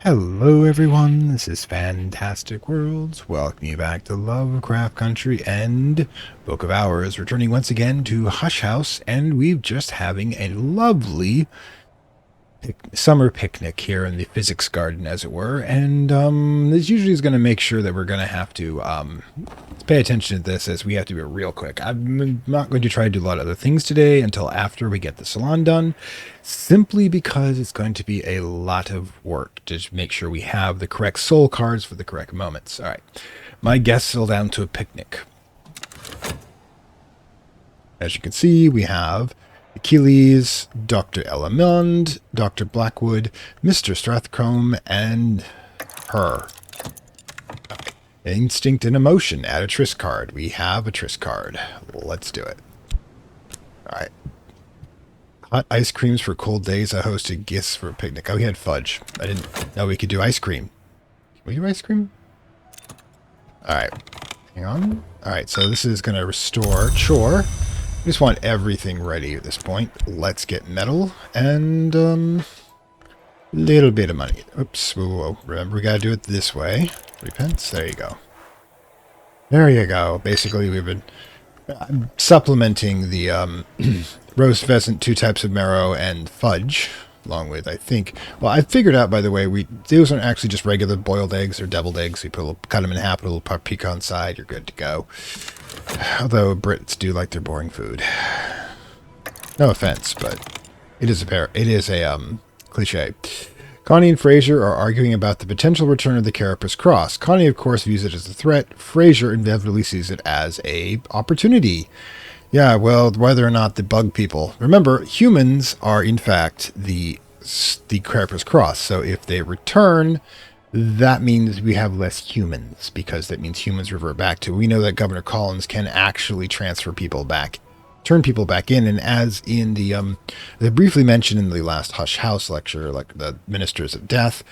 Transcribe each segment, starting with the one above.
Hello everyone, this is Fantastic Worlds. Welcome you back to Lovecraft Country and Book of Hours, returning once again to Hush House, and we're just having a lovely summer picnic here in the physics garden, as it were, and this usually is going to make sure that we're going to have to pay attention to this, as we have to be real quick. I'm not going to try to do a lot of other things today until after we get the salon done, simply because it's going to be a lot of work to make sure we have the correct soul cards for the correct moments. All right, my guests settle down to a picnic. As you can see, we have Achilles, Dr. Elamond, Dr. Blackwood, Mr. Strathcombe, and her. Instinct and emotion. Add a Triss card. We have a Triss card. Let's do it. Alright. Hot ice creams for cold days. I hosted gifts for a picnic. Oh, we had fudge. I didn't know we could do ice cream. Can we do ice cream? Alright. Hang on. Alright, so this is going to restore chore. I just want everything ready at this point. Let's get metal and little bit of money. Oops, whoa, whoa. Remember, we gotta do it this way. 3 pence. There you go. There you go. Basically, we've been supplementing the roast pheasant, 2 types of marrow, and fudge, along with, I think. Well, I figured out, by the way, those aren't actually just regular boiled eggs or deviled eggs. You cut them in half, put a little paprika on side. You're good to go. Although Brits do like their boring food. No offense, but it is a cliche. Connie and Fraser are arguing about the potential return of the Carapace Cross. Connie, of course, views it as a threat. Fraser inevitably sees it as a opportunity. Yeah, well, whether or not the bug people... Remember, humans are, in fact, the Carapace Cross. So if they return, that means we have less humans, because that means humans revert back to... We know that Governor Collins can actually transfer people back, turn people back in, and as in the they briefly mentioned in the last Hush House lecture, like the Ministers of Death,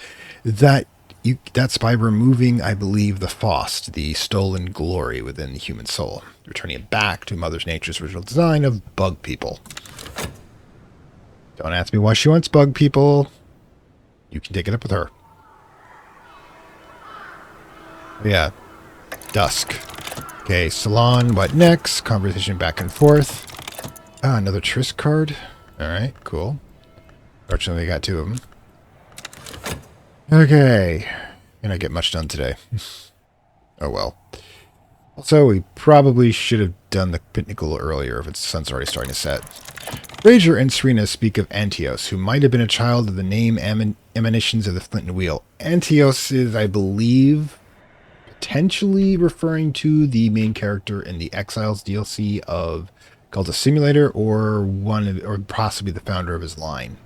that's by removing, I believe, the Faust, the stolen glory within the human soul, returning it back to Mother Nature's original design of bug people. Don't ask me why she wants bug people. You can take it up with her. Yeah, dusk. Okay, salon, what next? Conversation back and forth. Ah, another Triss card. Alright, cool. Fortunately, I got 2 of them. Okay. Can I get much done today? Oh well. Also, we probably should have done the picnic a little earlier if the sun's already starting to set. Fraser and Serena speak of Antios, who might have been a child of the name emanations of the Flint and Wheel. Antios is, I believe, potentially referring to the main character in the Exiles DLC of Cultist Simulator, or possibly the founder of his line.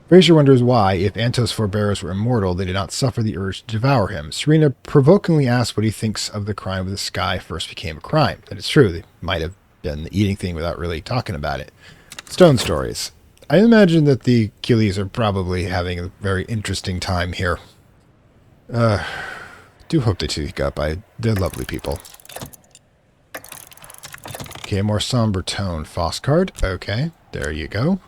Fraser wonders why, if Antos' forebears were immortal, they did not suffer the urge to devour him. Serena provokingly asks what he thinks of the crime of the sky first became a crime. That is true, they might have done the eating thing without really talking about it. Stone stories. I imagine that the Achilles are probably having a very interesting time here. Do hope they speak up. They're lovely people. Okay, a more somber tone. Faust card. Okay, there you go.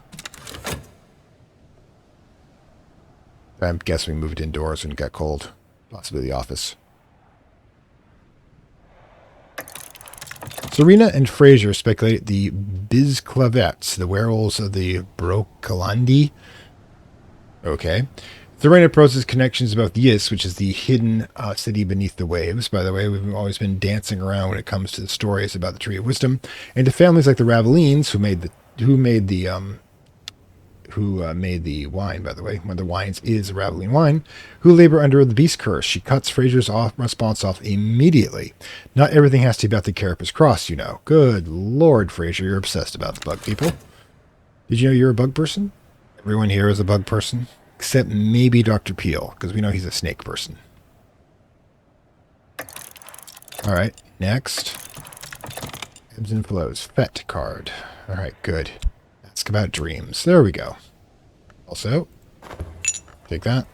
I guess we moved indoors when it got cold. Possibly the office. Serena and Fraser speculate the Bizclavettes, the werewolves of the Broccolandi. Okay. Serena proposes connections about Yis, which is the hidden city beneath the waves. By the way, we've always been dancing around when it comes to the stories about the Tree of Wisdom, and to families like the Ravelines, who made the wine, by the way. One of the wines is Raveline wine, who labor under the beast curse. She cuts Fraser's response off immediately. Not everything has to be about the Carapace Cross, you know. Good Lord, Fraser, you're obsessed about the bug people. Did you know you're a bug person? Everyone here is a bug person, except maybe Dr. Peel, because we know he's a snake person. Alright, next. Ebbs and flows. Fete card. Alright, good. Ask about dreams. There we go. Also, take that.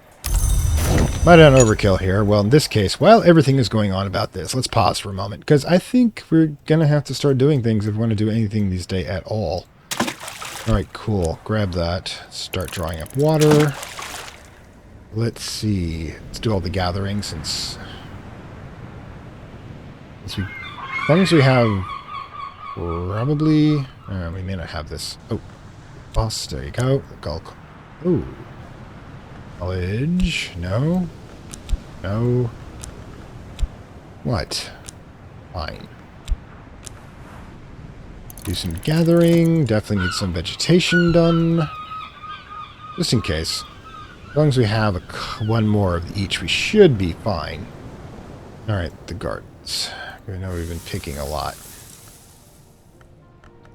Might have an overkill here. Well, in this case, while everything is going on about this, let's pause for a moment, because I think we're going to have to start doing things if we want to do anything these days at all. Alright, cool. Grab that. Start drawing up water. Let's see. Let's do all the gathering since we, as long as we have probably, we may not have this. Oh, boss. There you go. Gulk. Oh, knowledge. No. No. What? Fine. Do some gathering. Definitely need some vegetation done. Just in case. As long as we have one more of each, we should be fine. Alright, the gardens. I know we've been picking a lot.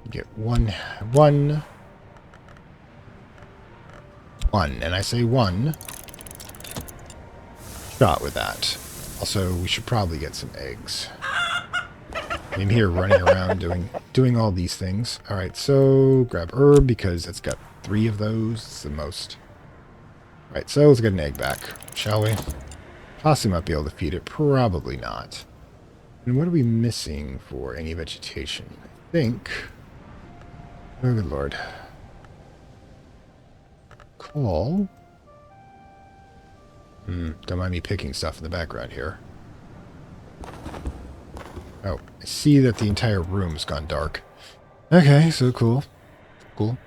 Get one, and I say one shot with that. Also, we should probably get some eggs. I'm here running around doing all these things. Alright, so grab herb because it's got 3 of those. It's the most. Alright, so let's get an egg back, shall we? Possibly might be able to feed it. Probably not. And what are we missing for any vegetation? I think... Oh, good lord. Call? Don't mind me picking stuff in the background here. Oh, I see that the entire room's gone dark. Okay, so cool. Cool.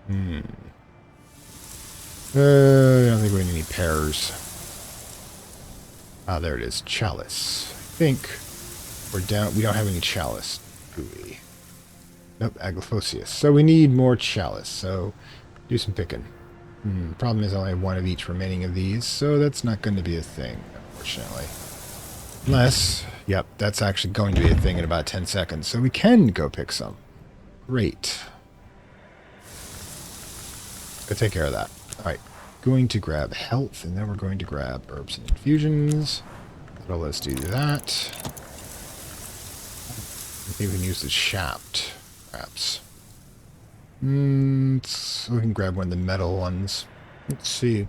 I don't think we need any pears. Ah, there it is. Chalice. I think we're down. We don't have any chalice, do we? Nope, Aglaphosius. So we need more chalice. So do some picking. Problem is I only have 1 of each remaining of these, so that's not going to be a thing, unfortunately. Unless, yep, that's actually going to be a thing in about 10 seconds, so we can go pick some. Great. Go take care of that. Alright, going to grab health, and then we're going to grab herbs and infusions. So let's do that. I think we can use the shaft, perhaps. So we can grab one of the metal ones. Let's see.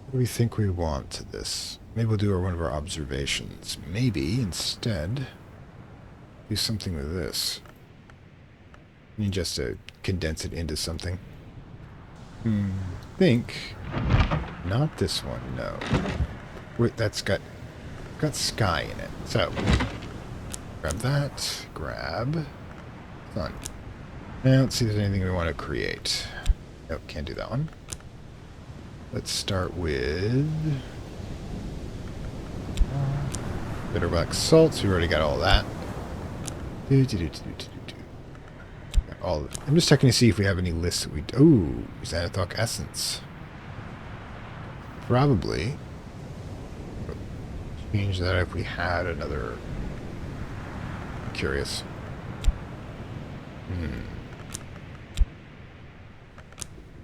What do we think we want to this? Maybe we'll do one of our observations. Maybe, instead, do something with this. I mean, just to condense it into something. Think. Not this one, no. Wait, that's got sky in it. So, grab that. Grab. Sun. Now, let's see if there's anything we want to create. Nope, can't do that one. Let's start with bitter black salts. We already got all that. Got all. I'm just checking to see if we have any lists that we. Ooh, Xanathoc essence. Probably. Change that if we had another. I'm curious.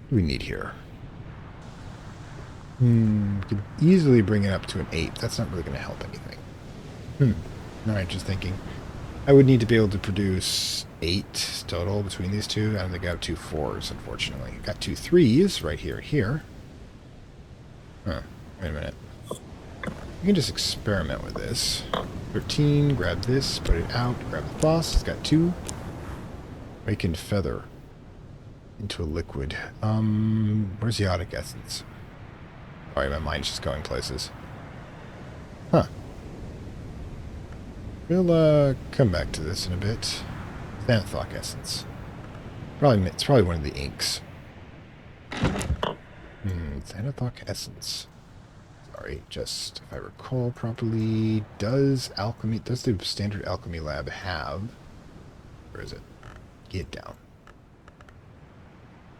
What do we need here? Could easily bring it up to an 8. That's not really going to help anything. Alright, just thinking. I would need to be able to produce 8 total between these two. I don't think I have 2 4s, unfortunately. Got 2 3s right here. Huh. Wait a minute. We can just experiment with this. 13, grab this, put it out, grab the boss. It's got 2. Awakened feather into a liquid. Where's the Otic essence? Sorry, my mind's just going places. Huh. We'll come back to this in a bit. Xanathoc essence. It's probably one of the inks. Xanathoc essence. Sorry, just if I recall properly, does the standard alchemy lab have? Where is it? Get down.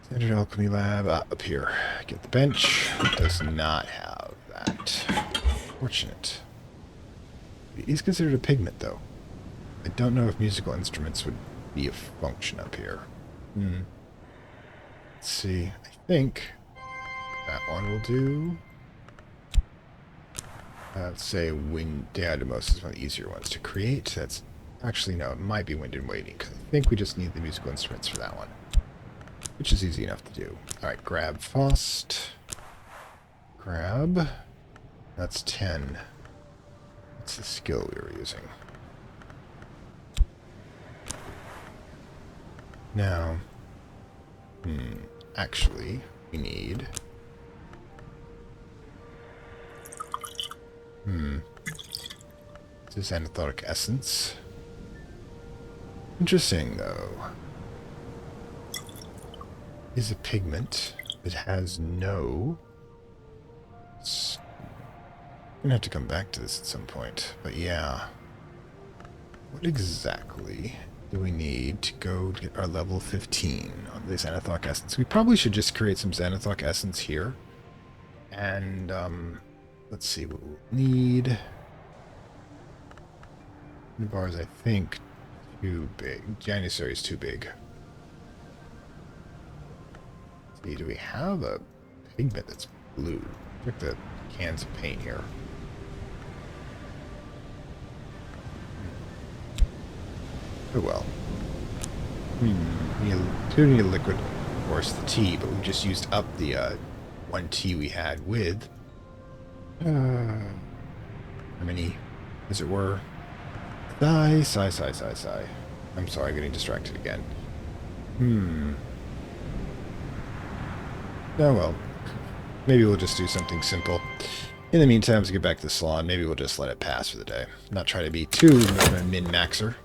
Standard alchemy lab up here. Get the bench. It does not have that. Fortunate. It is considered a pigment, though. I don't know if musical instruments would be a function up here. Let's see. I think that one will do. Let's say Wind Diademos is one of the easier ones to create. That's actually, no, it might be Wind and Waiting, because I think we just need the musical instruments for that one. Which is easy enough to do. Alright, grab Faust. Grab. That's 10. That's the skill we were using. Now, actually, we need. This is anathotic essence. Interesting, though. Is a pigment that has no... I'm gonna have to come back to this at some point, but yeah. What exactly do we need to go to get our level 15 on this Xanathok essence? We probably should just create some Xanathok essence here. And, let's see what we'll need. The bars, I think, too big. Janissary is too big. Let's see, do we have a pigment that's blue? Check the cans of paint here. Oh well. We need a liquid, of course, the tea, but we just used up the one tea we had with how many, as it were. Sigh. I'm sorry, I'm getting distracted again. Oh well. Maybe we'll just do something simple. In the meantime, as we get back to the salon, maybe we'll just let it pass for the day. Not try to be too min-maxer.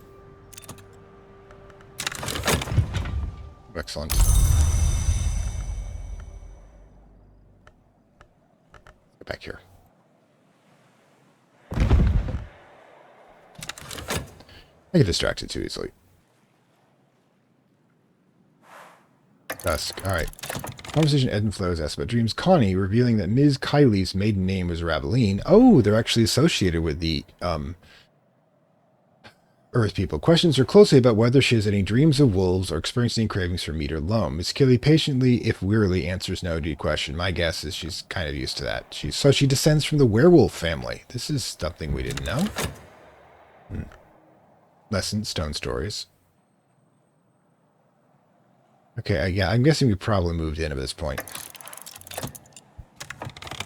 Excellent. Get back here. I get distracted too easily. Dusk. Alright. Conversation ebb and flows asks about dreams. Connie revealing that Ms. Kylie's maiden name was Raveline. Oh, they're actually associated with the Earth people. Questions her closely about whether she has any dreams of wolves or experiencing cravings for meat or loam. Ms. Kylie patiently, if wearily, answers no to the question. My guess is she's kind of used to that. So she descends from the werewolf family. This is something we didn't know. Lesson, stone stories. Okay, yeah, I'm guessing we probably moved in at this point.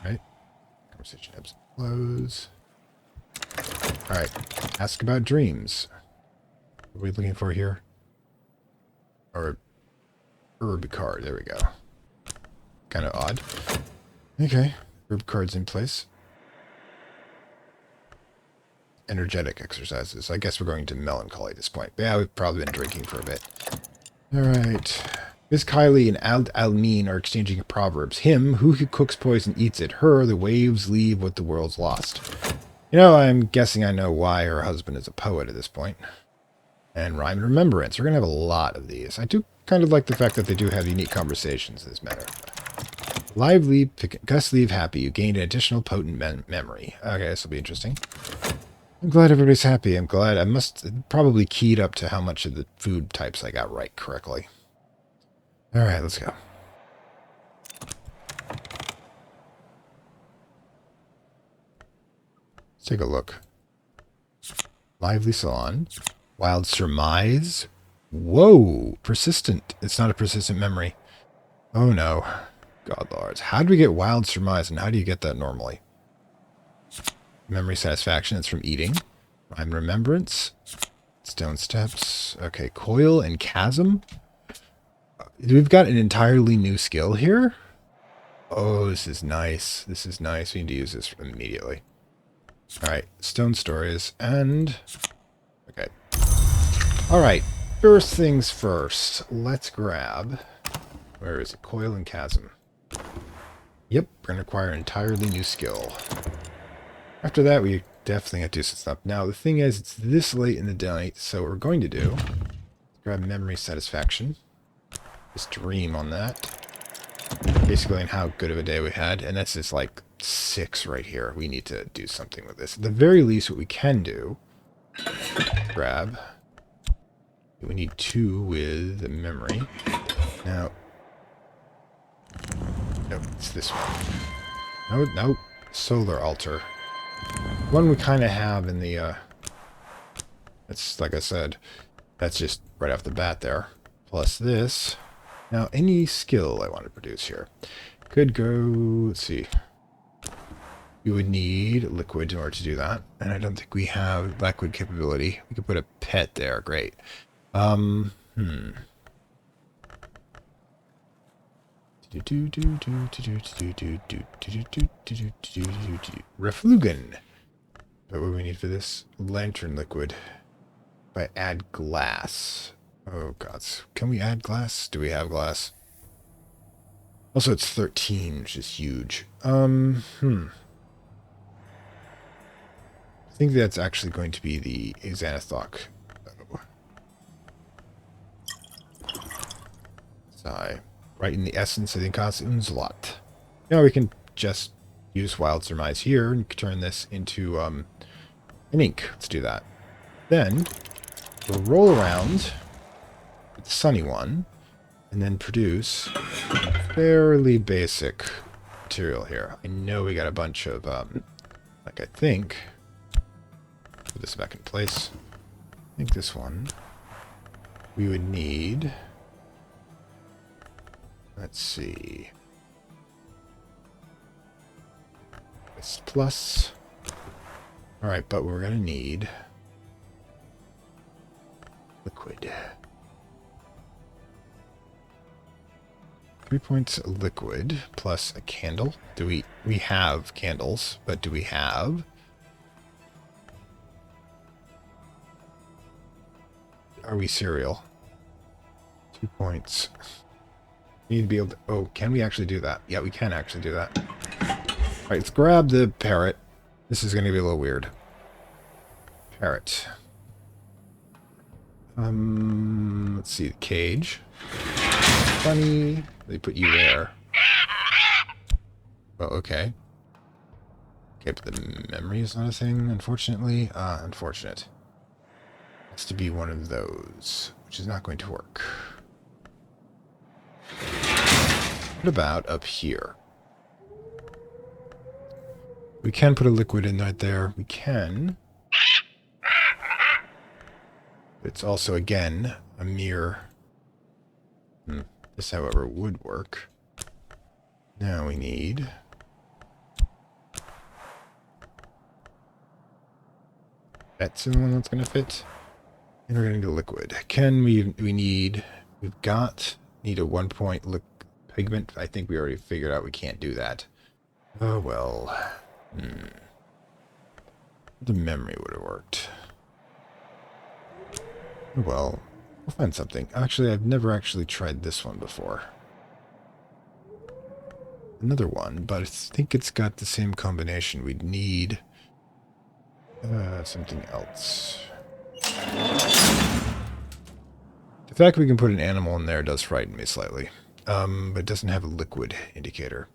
Alright. Conversation ebbs and flows. Alright. Ask about dreams. What are we looking for here? Or herb card. There we go. Kind of odd. Okay. Herb card's in place. Energetic exercises. I guess we're going to melancholy at this point. But yeah, we've probably been drinking for a bit. Alright. Miss Kylie and Almeen are exchanging proverbs. Him, who cooks poison eats it. Her, the waves leave what the world's lost. You know, I'm guessing I know why her husband is a poet at this point. And rhyme and remembrance. We're going to have a lot of these. I do kind of like the fact that they do have unique conversations in this matter. Lively, Gus leave happy. You gained an additional potent memory. Okay, this will be interesting. I'm glad everybody's happy. I'm glad. I must probably keyed up to how much of the food types I got right correctly. All right, let's go. Let's take a look. Lively salon. Wild surmise. Whoa, persistent. It's not a persistent memory. Oh no. God lords. How do we get wild surmise and how do you get that normally? Memory satisfaction. It's from eating. Rhyme remembrance. Stone steps. Okay, coil and chasm. We've got an entirely new skill here. Oh, this is nice. This is nice. We need to use this immediately. Alright, stone stories and... Okay. Alright, first things first. Let's grab... Where is it? Coil and chasm. Yep, we're going to acquire an entirely new skill. After that, we definitely have to do some stuff. Now, the thing is, it's this late in the night, so what we're going to do... Grab memory satisfaction. Just dream on that. Basically on how good of a day we had. And that's just like 6 right here. We need to do something with this. At the very least, what we can do... Grab. We need 2 with the memory. Now... No, it's this one. No. Solar altar. One we kind of have in the... That's, like I said, that's just right off the bat there. Plus this... Now, any skill I want to produce here could go, let's see. We would need liquid in order to do that. And I don't think we have liquid capability. We could put a pet there. Great. To Reflugen. What do we need for this? Lantern liquid. If I add glass. Oh, gods. Can we add glass? Do we have glass? Also, it's 13, which is huge. I think that's actually going to be the Xanathok. Sigh. Right in the essence of the cost Unslot. Now we can just use Wild Surmise here and turn this into an ink. Let's do that. Then we'll roll around with the sunny one and then produce fairly basic material here. I know we got a bunch of, like I think, put this back in place. I think this one we would need, let's see, this plus. All right, but we're going to need liquid. 3 points liquid plus a candle. Do we have candles, but do we have? Are we cereal? 2 points. We need to be able to, oh, can we actually do that? Yeah, we can actually do that. All right, let's grab the parrot. This is going to be a little weird. Parrot. Let's see, the cage. Funny. They put you there. Well, okay. Okay, but the memory is not a thing, unfortunately. Unfortunate. Has to be one of those, which is not going to work. What about up here? We can put a liquid in right there. We can. It's also, again, a mere... This, however, would work. Now we need... That's the one that's going to fit. And we're going to need a liquid. Can we need... Need a 1 point pigment. I think we already figured out we can't do that. Oh, well. The memory would have worked. Well, we'll find something. Actually, I've never actually tried this one before. Another one, but I think it's got the same combination. We'd need something else. The fact we can put an animal in there does frighten me slightly. But it doesn't have a liquid indicator.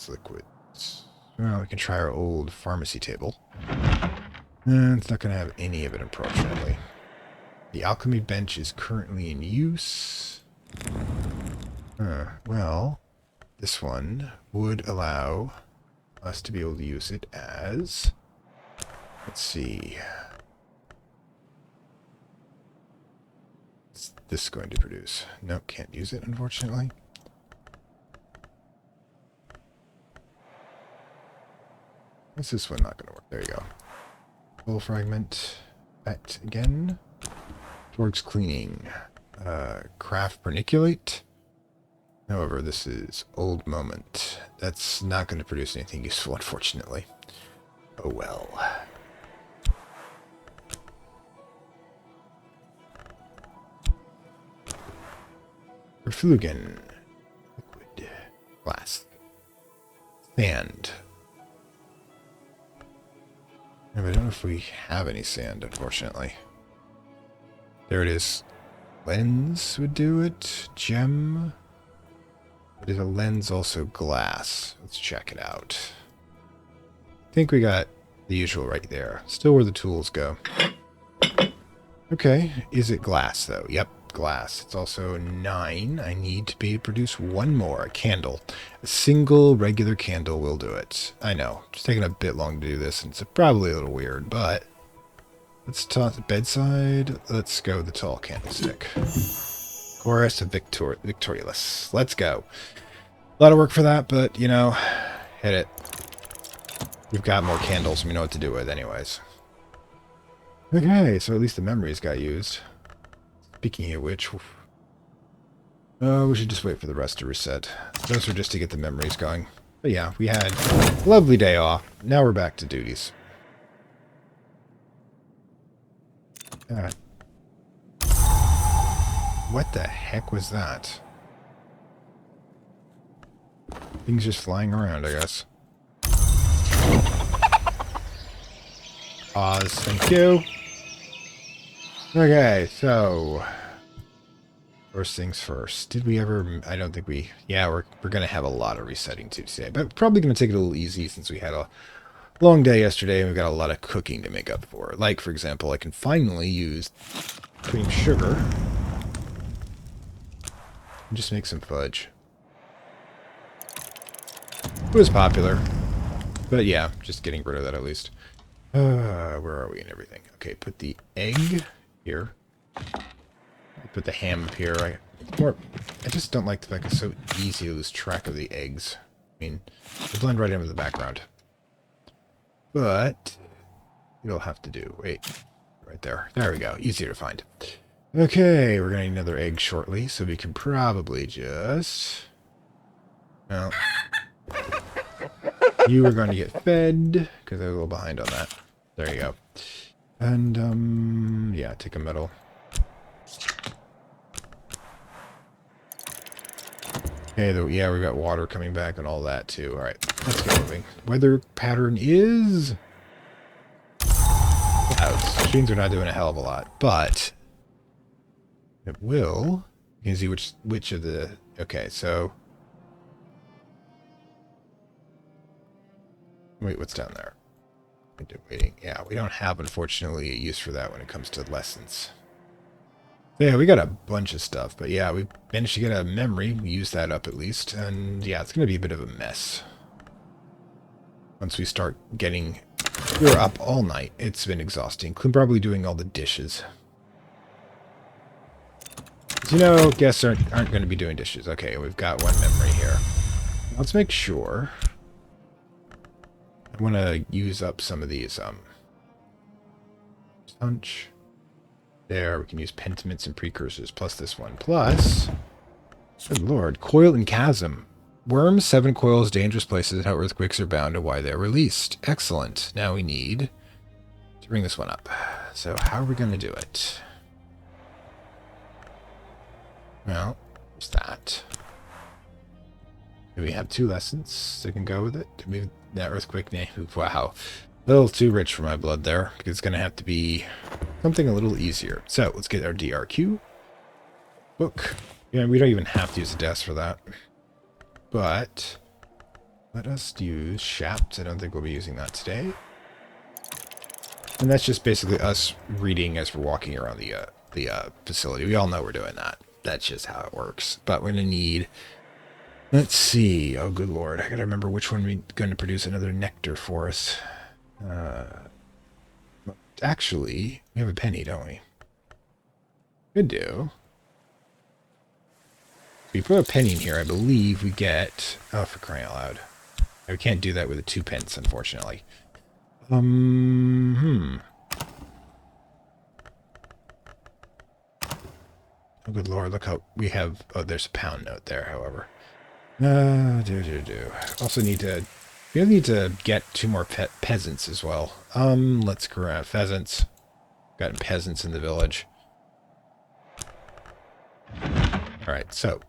Liquids. Well, we can try our old pharmacy table. It's not going to have any of it, unfortunately. The alchemy bench is currently in use. Well, this one would allow us to be able to use it as... Let's see. What's this going to produce? Nope, can't use it, unfortunately. What's this one not going to work? There you go. Full fragment. That again. Torx cleaning. Craft perniculate. However, this is old moment. That's not going to produce anything useful, unfortunately. Oh well. Reflugen. Liquid. Glass. Sand. Yeah, but I don't know if we have any sand, unfortunately. There it is. Lens would do it. Gem. But is a lens also glass? Let's check it out. I think we got the usual right there. Still where the tools go. Okay. Is it glass, though? Yep, glass. It's also 9. I need to be able to produce one more. A candle. A single regular candle will do it. I know. It's taking a bit long to do this, and it's probably a little weird, but... Let's toss the bedside. Let's go the tall candlestick. Chorus of Victorious. Let's go. A lot of work for that, but, you know, hit it. We've got more candles we know what to do with anyways. Okay, so at least the memories got used. Speaking of which, we should just wait for the rest to reset. Those were just to get the memories going. But yeah, we had a lovely day off. Now we're back to duties. Alright. What the heck was that? Things just flying around, I guess. Pause, thank you. Okay, so first things first. Did we ever? I don't think we. Yeah, we're gonna have a lot of resetting to today, but probably gonna take it a little easy since we had a long day yesterday and we've got a lot of cooking to make up for. Like, for example, I can finally use cream sugar and just make some fudge. It was popular, but yeah, just getting rid of that at least. Where are we and everything? Okay, put the egg here. Put the ham up here. I just don't like the fact it's so easy to lose track of the eggs. I mean, they blend right into the background. But it'll have to do. Wait, right there. There we go. Easier to find. Okay, we're gonna need another egg shortly, so we can probably just. Well, you are going to get fed because I'm a little behind on that. There you go. And yeah, take a medal. Okay, yeah, we've got water coming back and all that too. All right, let's get moving. Weather pattern is clouds. Machines are not doing a hell of a lot, but it will. You can see which of the. Okay, so wait, what's down there? Waiting. Yeah, we don't have, unfortunately, a use for that when it comes to lessons. Yeah, we got a bunch of stuff, but yeah, we managed to get a memory. We used that up at least, and yeah, it's going to be a bit of a mess. Once we start getting... We were up all night. It's been exhausting. Probably doing all the dishes. You know, guests aren't going to be doing dishes. Okay, we've got one memory here. Let's make sure... I want to use up some of these, punch. There, we can use pentiments and precursors, plus this one. Plus, good lord, coil and chasm. Worms, 7 coils, dangerous places, how earthquakes are bound, and why they're released. Excellent. Now we need to bring this one up. So how are we going to do it? Well, there's that. Do we have 2 lessons that can go with it? Maybe that earthquake name. Wow. A little too rich for my blood there. Because it's going to have to be something a little easier. So, let's get our DRQ. Book. Yeah, we don't even have to use a desk for that. But, let us use Shapt. I don't think we'll be using that today. And that's just basically us reading as we're walking around the facility. We all know we're doing that. That's just how it works. But we're going to need... Let's see. Oh, good lord. I gotta remember which one we're going to produce another nectar for us. Actually, we have a penny, don't we? Could do. If we put a penny in here, I believe we get... Oh, for crying out loud. We can't do that with a 2 pence, unfortunately. Oh, good lord. Look how we have... Oh, there's a pound note there, however. Also need to... We need to get 2 more peasants as well. Let's grab pheasants. Got peasants in the village. Alright, so.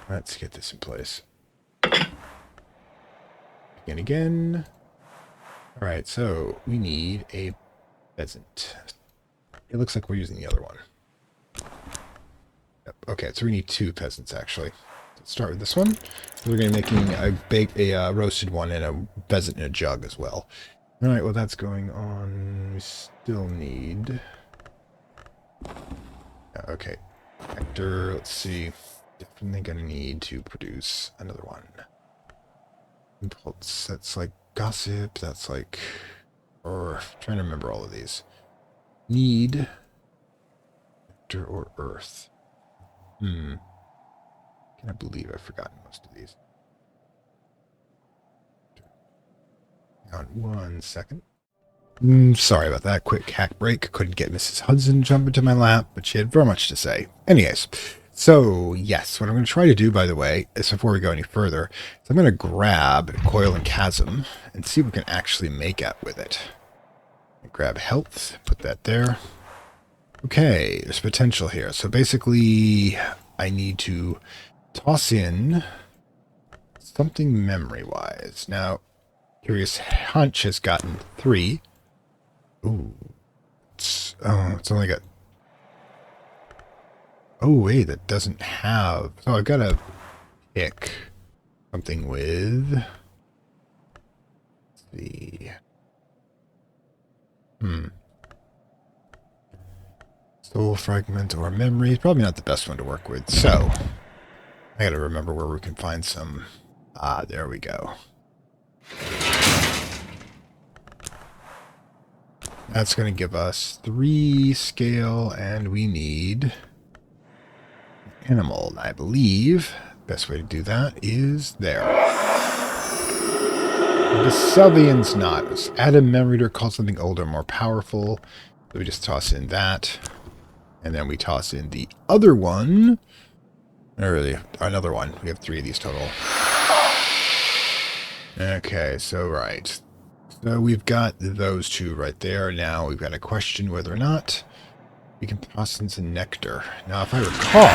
Let's get this in place. Begin again. Alright, so we need a pheasant. It looks like we're using the other one. Yep, okay, so we need 2 peasants, actually. Let's start with this one. We're going to be making a roasted one and a pheasant in a jug as well. All right, well, that's going on. We still need... Okay. Hector, let's see. Definitely going to need to produce another one. Impulse, that's like gossip. That's like... Or, I'm trying to remember all of these. Need... Hector or earth. Can't believe I've forgotten most of these. Hang on 1 second. Sorry about that. Quick hack break. Couldn't get Mrs. Hudson to jump into my lap, but she had very much to say. Anyways, so yes, what I'm going to try to do, by the way, is before we go any further, is I'm going to grab Coil and Chasm and see what we can actually make out with it. Grab health, put that there. Okay, there's potential here. So basically, I need to toss in something memory-wise. Now, Curious Hunch has gotten 3. Ooh. It's only got... Oh, wait, that doesn't have... So I've got to pick something with... Let's see... Soul fragment or memory. Probably not the best one to work with. So, I gotta remember where we can find some... Ah, there we go. That's going to give us 3 scale, and we need animal. I believe the best way to do that is there. The Vesuvian's Knot. Add a memory to call something older, more powerful. So we just toss in that. And then we toss in the other one. Or really, another one. We have 3 of these total. Okay, so right. So we've got those 2 right there. Now we've got to question whether or not we can toss in some nectar. Now, if I recall,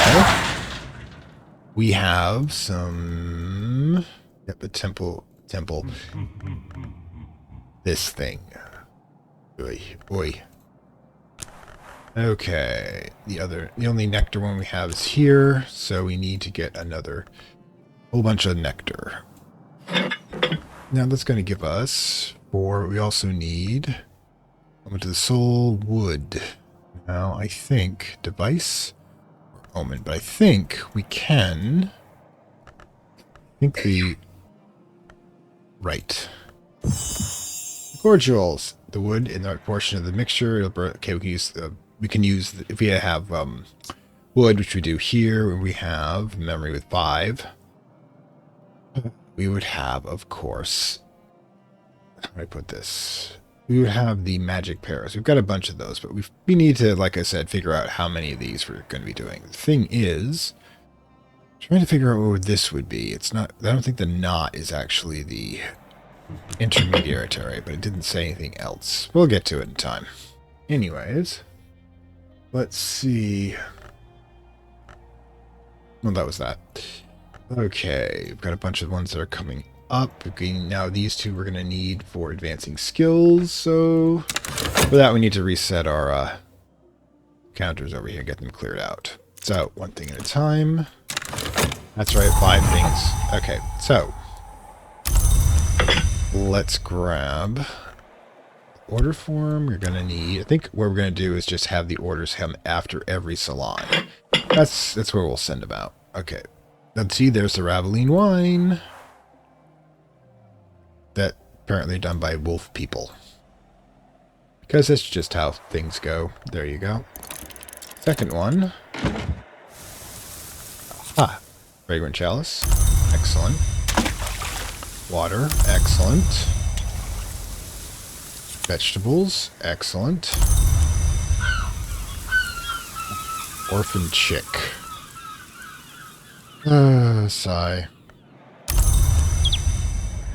we have some... Yep, a temple. This thing. Oy. Okay. The only nectar one we have is here, so we need to get another whole bunch of nectar. Now that's going to give us 4. We also need Omen to the Soul, wood. Now I think device or omen, but I think we can. Right. Cordials. The wood in the right portion of the mixture. Okay, we can use if we have wood, which we do here. We have memory with 5. We would have, of course, how do I put this? We would have the magic pears. We've got a bunch of those, but we need to, like I said, figure out how many of these we're going to be doing. The thing is, trying to figure out what this would be. It's not, I don't think the knot is actually the intermediary, but it didn't say anything else. We'll get to it in time. Anyways, let's see. Well, that was that. Okay, we've got a bunch of ones that are coming up. Okay, now these 2 we're going to need for advancing skills. So for that, we need to reset our counters over here, get them cleared out. So one thing at a time. That's right, 5 things. Okay, so let's grab order form. You're going to need, I think what we're going to do is just have the orders come after every salon. That's where we'll send them out. Okay. Let's see, there's the Raveline wine. That apparently done by wolf people. Because that's just how things go. There you go. Second one. Aha. Fragrant chalice. Excellent. Water. Excellent. Vegetables. Excellent. Orphan chick. Sigh.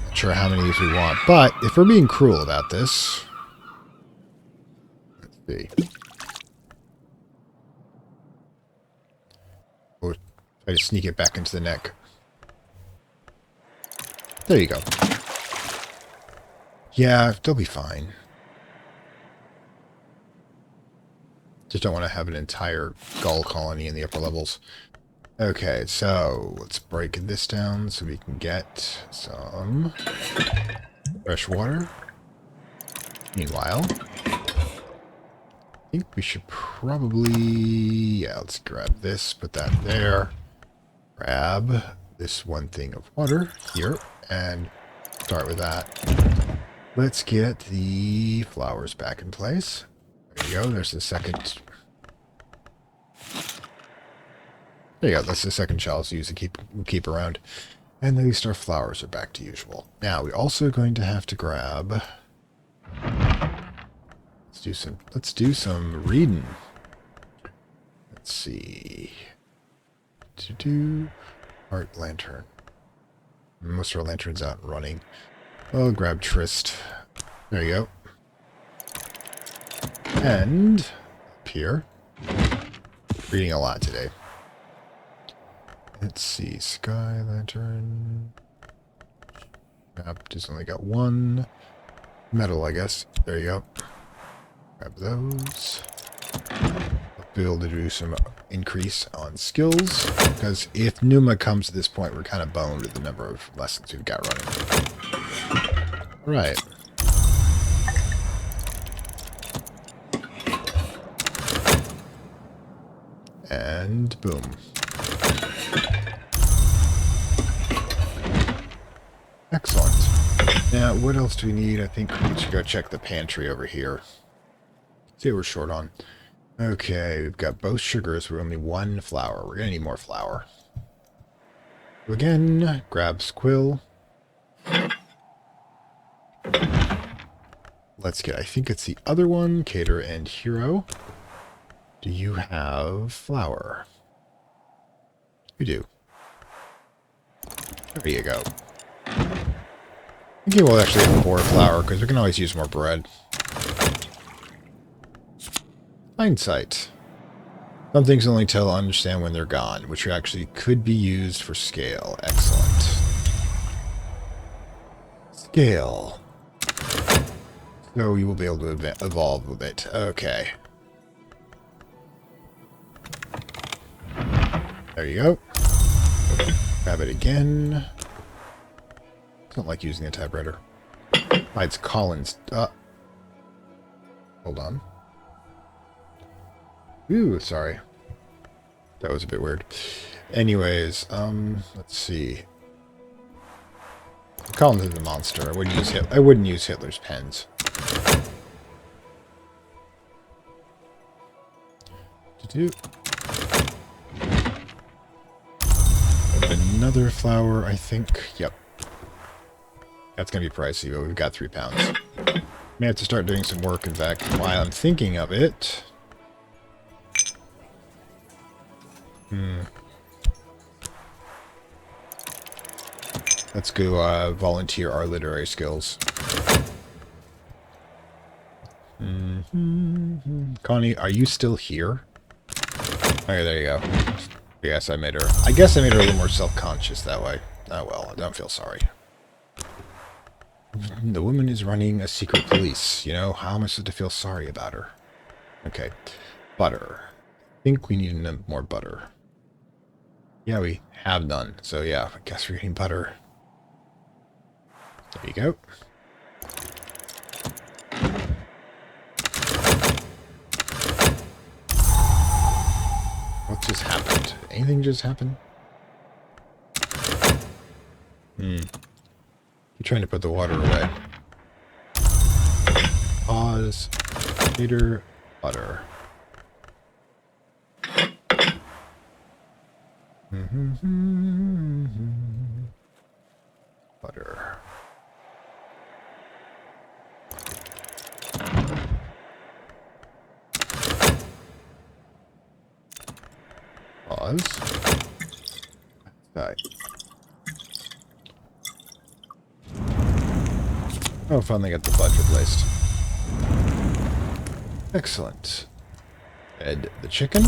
Not sure how many of these we want, but if we're being cruel about this... Let's see. We'll try to sneak it back into the neck. There you go. Yeah, they'll be fine. Just don't want to have an entire gull colony in the upper levels. Okay, so let's break this down so we can get some fresh water. Meanwhile, I think we should probably... Yeah, let's grab this, put that there. Grab this one thing of water here, and start with that. Let's get the flowers back in place. There you go, there's the second... There you go, that's the second chalice use to keep around. And at least our flowers are back to usual. Now, we're also going to have to grab Let's do some reading. Let's see. To do art lantern. Most of our lanterns out and running. I'll grab Trist. There you go. And up here. Reading a lot today. Let's see. Sky lantern. Map just only got one. Metal, I guess. There you go. Grab those. I'll be able to do some increase on skills, because if Numa comes to this point, we're kind of boned with the number of lessons we've got running. Alright. And boom. Excellent. Now, what else do we need? I think we should go check the pantry over here. See what we're short on. Okay, we've got both sugars. We're only one flour. We're going to need more flour. So again, grab Squill. Let's get, I think it's the other one, Cater and Hero. Do you have flour? You do. There you go. I think we'll actually have more flour, because we can always use more bread. Hindsight. Some things only tell understand when they're gone, which actually could be used for scale. Excellent. Scale. So you will be able to evolve with it. Okay. There you go. Grab it again. Don't like using a typewriter. It's Collins. Hold on. Ooh, sorry. That was a bit weird. Anyways, let's see. Collins is a monster. I wouldn't use Hitler's pens. Another flower, I think. Yep. That's going to be pricey, but we've got 3 pounds. May have to start doing some work, in fact, while I'm thinking of it. Let's go volunteer our literary skills. Connie, are you still here? Okay, there you go. Yes, I guess I made her a little more self-conscious that way. Oh well, I don't feel sorry. The woman is running a secret police. You know, how am I supposed to feel sorry about her? Okay. Butter. I think we need more butter. Yeah, we have none. So yeah, I guess we're getting butter. There you go. What just happened? Anything just happened? You're trying to put the water away. Pause. Later. Butter. Butter. Pause. Die. Oh, finally got the fudge replaced. Excellent. Fed the chicken.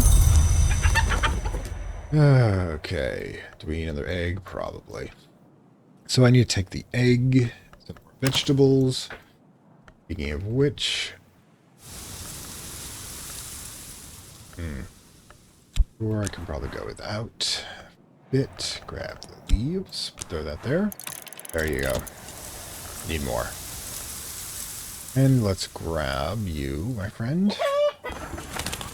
Okay. Do we need another egg? Probably. So I need to take the egg, some more vegetables. Speaking of which... Or I can probably go without. Bit. Grab the leaves. Throw that there. There you go. Need more. And let's grab you, my friend.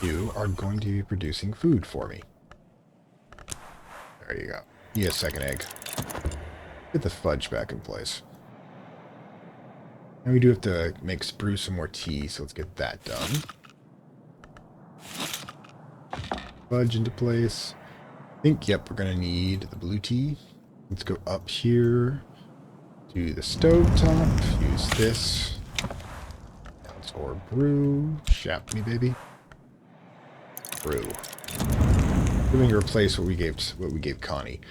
You are going to be producing food for me. There you go. Need a second egg. Get the fudge back in place. And we do have to brew some more tea, so let's get that done. Fudge into place. I think, yep, we're going to need the blue tea. Let's go up here to the stove top. Use this. Let's or brew. Shap me, baby. Brew. We're going to replace what we gave Connie,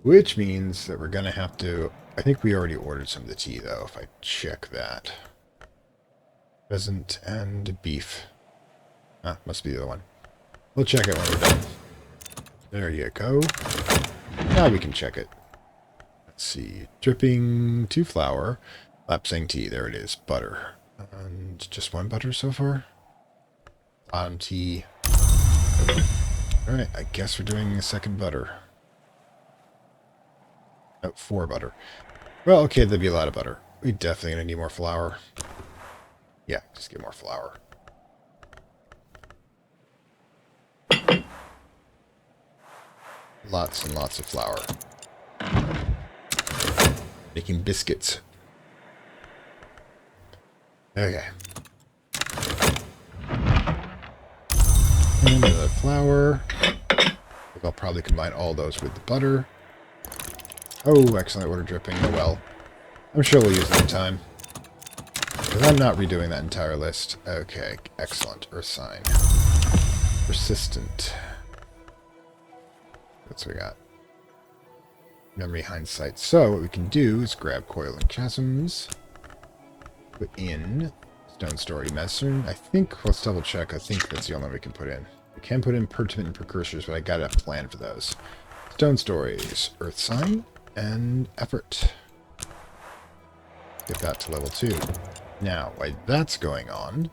which means that we're going to have to. I think we already ordered some of the tea, though. If I check that, pheasant and beef. Ah, must be the other one. We'll check it when we're done. There you go. Now we can check it. Let's see. Dripping to flour. Lapsang tea. There it is. Butter. And just one butter so far. Tea. Alright, I guess we're doing a second butter. Oh, 4 butter. Well, okay, that'd be a lot of butter. We definitely gonna need more flour. Yeah, just get more flour. Lots and lots of flour. Making biscuits. Okay. And the flour. I'll probably combine all those with the butter. Oh, excellent order dripping. Oh well. I'm sure we'll use it in time. Because I'm not redoing that entire list. Okay, excellent. Earth sign. Persistent. What's we got? Memory hindsight. So what we can do is grab coil and chasms. Put in stone story medicine. I think, let's double check. I think that's the only one we can put in. We can put in pertinent precursors, but I got a plan for those. Stone stories, earth sign, and effort. Get that to level 2. Now, while that's going on,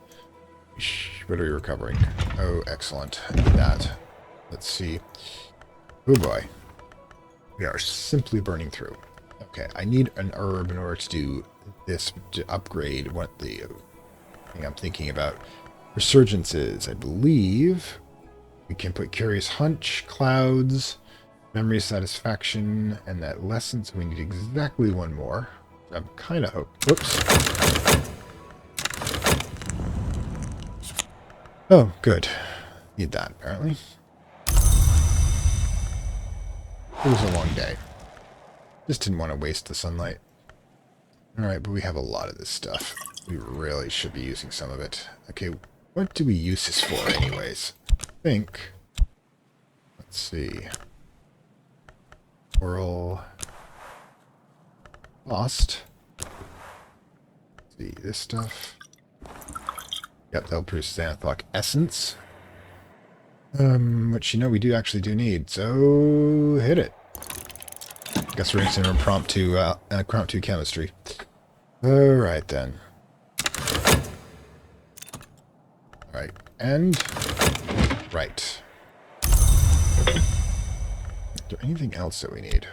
what are we recovering? Oh, excellent. I need that. Let's see. Oh boy. We are simply burning through. Okay, I need an herb in order to do this, to upgrade what the thing I'm thinking about. Resurgences, I believe. We can put Curious Hunch, Clouds, Memory Satisfaction, and that Lesson, so we need exactly one more. I'm kind of hoping. Whoops. Oh, good. Need that, apparently. It was a long day. Just didn't want to waste the sunlight. Alright, but we have a lot of this stuff. We really should be using some of it. Okay, what do we use this for anyways? I think... Let's see. Oral... Lost. Let's see, this stuff. Yep, that'll produce Xanathok Essence. Which, you know, we do need, so hit it. Guess we're into impromptu chemistry. Alright then. Alright, and... Right. Is there anything else that we need?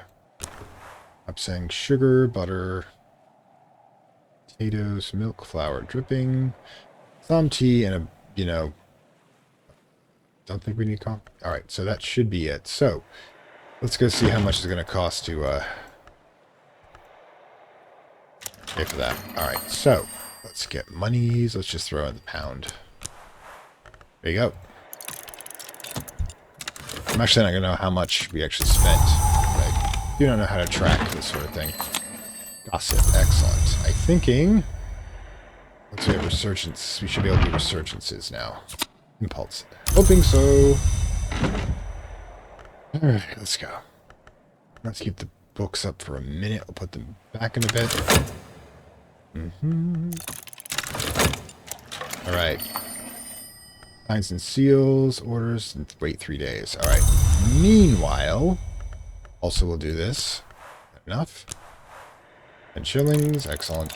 I'm saying sugar, butter, potatoes, milk, flour, dripping, some tea, and a, you know... Don't think we need coffee. Alright, so that should be it. So, let's go see how much it's going to cost to pay for that. Alright, so, let's get monies. Let's just throw in the pound. There you go. I'm actually not going to know how much we actually spent. But I do not know how to track this sort of thing. Gossip, excellent. I'm thinking... Let's see, resurgence. We should be able to do resurgences now. Impulse. Hoping so. Alright, let's go. Let's keep the books up for a minute. We'll put them back in a bit. Alright. Signs and seals, orders, and wait 3 days. Alright. Meanwhile, also we'll do this. Enough. And shillings, excellent.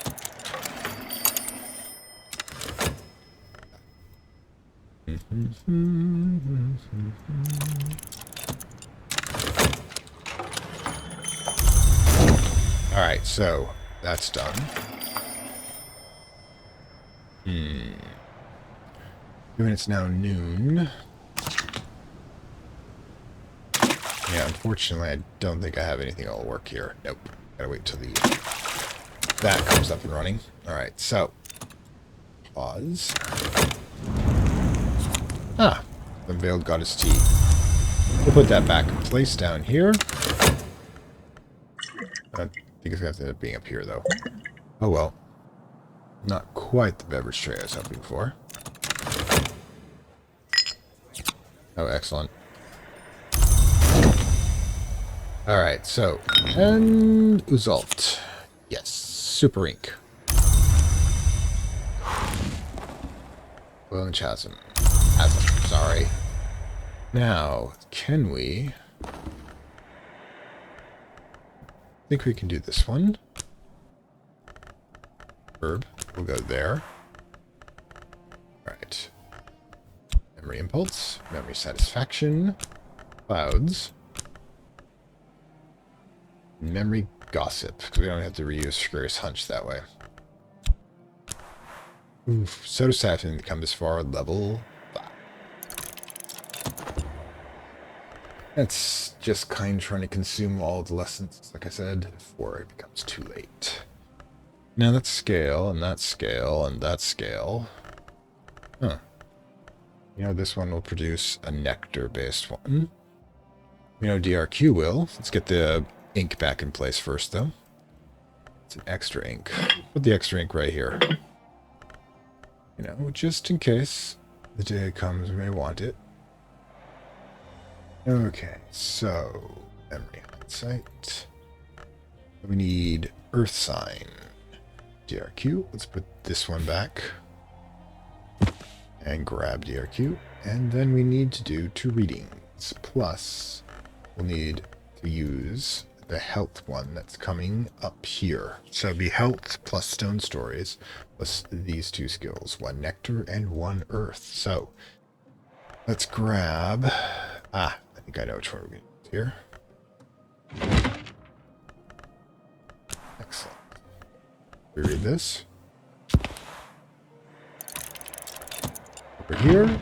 Alright, so that's done. Given it's now noon. Yeah, unfortunately, I don't think I have anything that'll work here. Nope. Gotta wait till that comes up and running. Alright, so. Pause. Ah, the Veiled Goddess Tea. We'll put that back in place down here. I think it's going to end up being up here, though. Oh well. Not quite the beverage tray I was hoping for. Oh, excellent. Alright, so, and Uzalt. Yes, super ink. Well, and Chasm. Chasm, sorry. Now, can we... I think we can do this one. Herb, we'll go there. Alright. Memory Impulse, Memory Satisfaction, Clouds, Memory Gossip, because we don't have to reuse Furious Hunch that way. Oof, so sad to come this far, level 5. That's just kind of trying to consume all the lessons, like I said, before it becomes too late. Now that's scale, and that's scale, and that's scale. Huh. You know, this one will produce a nectar-based one. You know, DRQ will. Let's get the ink back in place first, though. It's an extra ink. Put the extra ink right here. You know, just in case the day comes we may want it. Okay, so memory hindsight. We need Earth Sign. DRQ. Let's put this one back. And grab DRQ. And then we need to do 2 readings. Plus, we'll need to use the health one that's coming up here. So it'll be health plus stone stories plus these 2 skills. 1 nectar and 1 earth. So let's grab... I think I know which one we're going to do here. Excellent. We read this. Over here.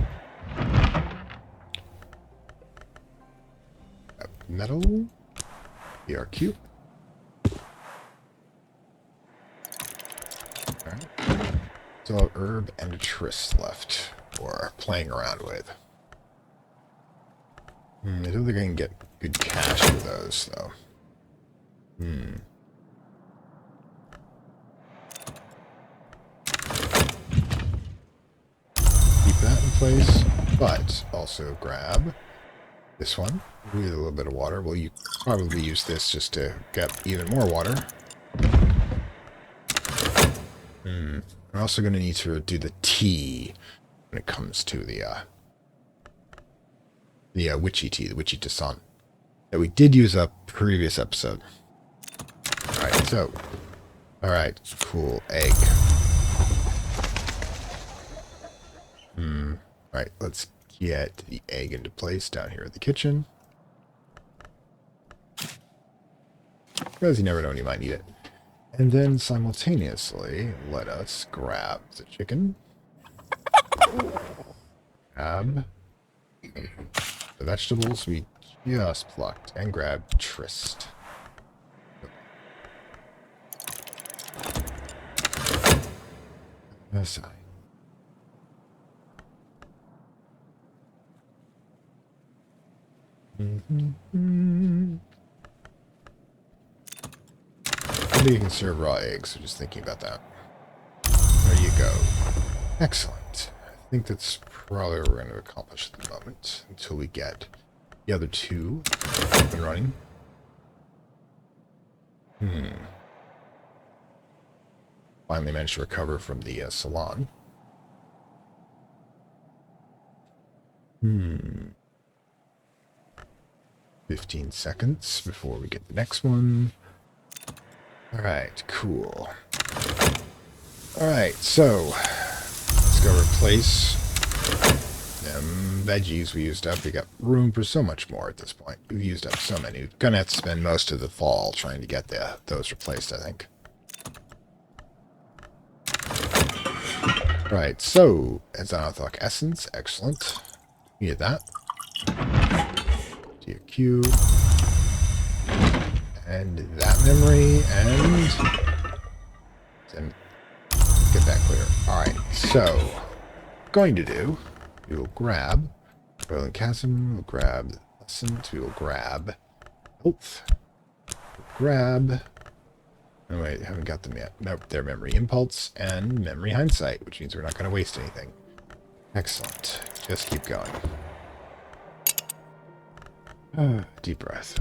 Metal. BRQ. Alright. So a herb and a tryst left for playing around with. I don't think I can get good cash for those, though. Keep that in place, but also grab this one. We need a little bit of water. Well, you probably use this just to get even more water. I'm also going to need to do the tea when it comes to the witchy tea, the witchy Tassan, that we did use up previous episode. Alright, so, alright, cool, egg. Alright, let's get the egg into place down here in the kitchen. Because you never know when you might need it. And then simultaneously, let us grab the chicken. Grab the vegetables we just plucked and grab tryst. Aside. Maybe you can serve raw eggs, so just thinking about that. There you go. Excellent. I think that's probably what we're going to accomplish at the moment, until we get the other 2 up and running. Finally managed to recover from the salon. 15 seconds before we get the next one. Alright, cool. Alright, so let's go replace them veggies we used up. We got room for so much more at this point. We've used up so many. We're gonna have to spend most of the fall trying to get those replaced, I think. Right, so Azanathoc Essence, excellent. Needed that. DQ. And that memory, and then get that clear. Alright, so going to do, we will grab Oil and Chasm, we'll grab Lessons, we will grab Health, we'll grab Oh wait, haven't got them yet. Nope, they're memory impulse and memory hindsight, which means we're not going to waste anything. Excellent. Just keep going. Deep breath.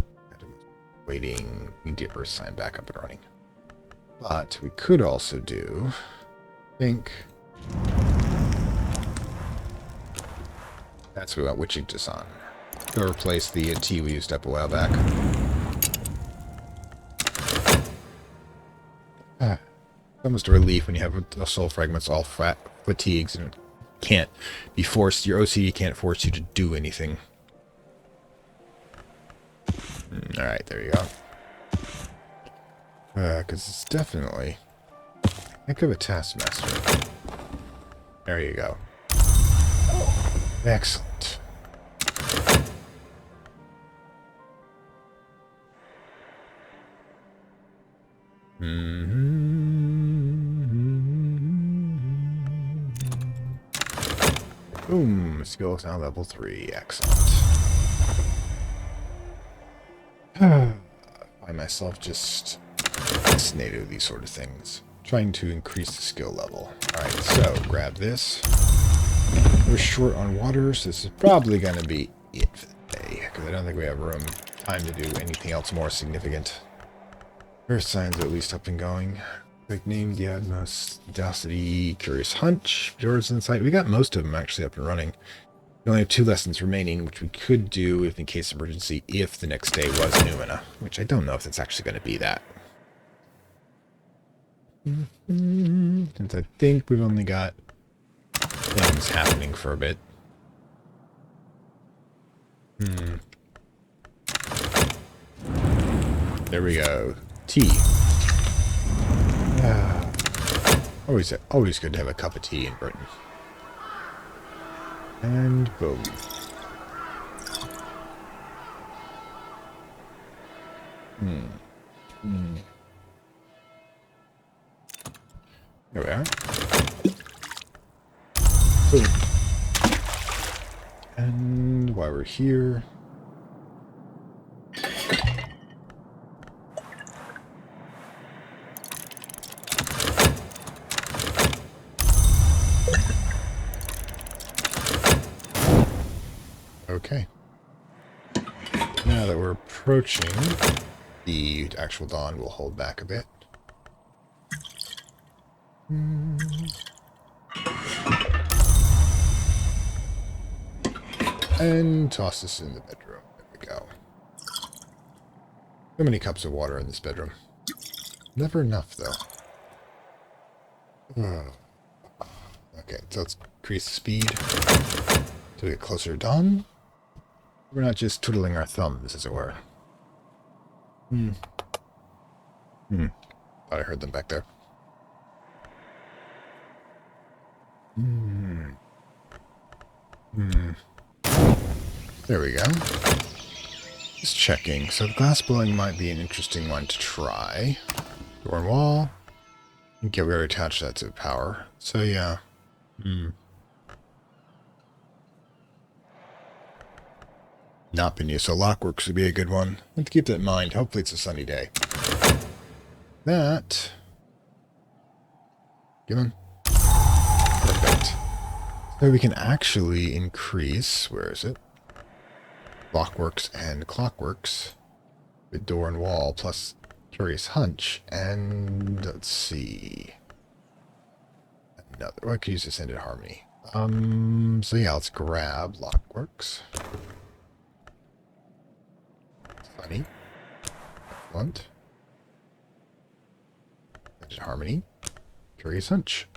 Waiting. We need to get Earth sign back up and running. But we could also do, I think, that's what we got witching to on. Go replace the tea we used up a while back. Almost a relief when you have a soul fragments all fatigues and can't be forced. Your OCD can't force you to do anything. All right, there you go. Because it's definitely heck of a taskmaster. There you go. Excellent. Boom. Skill is now level 3. Excellent. I find myself just fascinated with these sort of things. Trying to increase the skill level. Alright, so grab this. We're short on water, so this is probably going to be it for the day. Because I don't think we have time to do anything else more significant. Earth signs are at least up and going. Quick name, the utmost audacity, curious hunch, George's insight. We got most of them actually up and running. We only have 2 lessons remaining, which we could do if in case of emergency, if the next day was Numina, which I don't know if it's actually going to be that. Since I think we've only got things happening for a bit. There we go. Tea. Always good to have a cup of tea in Britain. And boom. There we are. Boom. And while we're here, okay. Now that we're approaching the actual dawn, we'll hold back a bit. And toss this in the bedroom. There we go. So many cups of water in this bedroom. Never enough, though. Okay, so let's increase the speed to get closer to dawn. We're not just twiddling our thumbs, as it were. Thought I heard them back there. There we go. Just checking. So glass blowing might be an interesting one to try. Door and wall. Okay, we already attached that to power. So yeah. Not been used. So lockworks would be a good one. Let's keep that in mind. Hopefully it's a sunny day. That. Given. Perfect. So we can actually increase, where is it? Blockworks and clockworks with door and wall plus curious hunch. And let's see. Another, I could use Ascended Harmony. So yeah, let's grab Lockworks. Funny. Excellent. Ascended Harmony. Curious Hunch.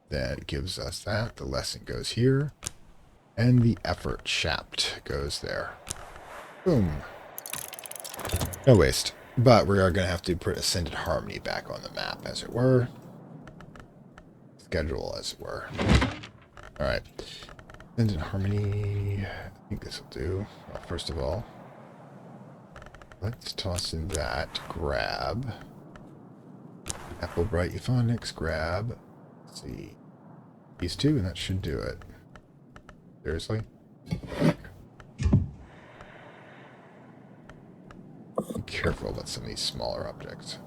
That gives us that. The lesson goes here. And the effort shaft goes there. Boom. No waste. But we are going to have to put Ascended Harmony back on the map, as it were. Schedule, as it were. Alright. Ascended Harmony. I think this will do. Well, first of all, let's toss in that. Grab. Apple Bright Euphonics. Grab. Let's see. These two, and that should do it. Seriously? Be careful about some of these smaller objects.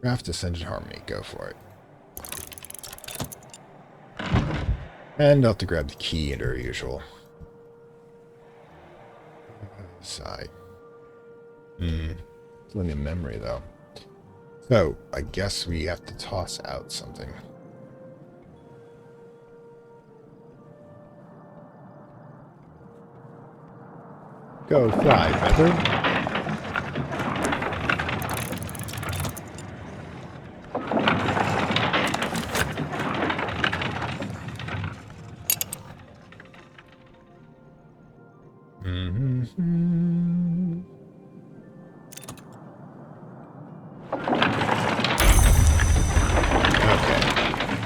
Craft Ascended Harmony. Go for it. And I'll have to grab the key under usual. Side. Plenty of memory, though. So, I guess we have to toss out something. Go fly, feather.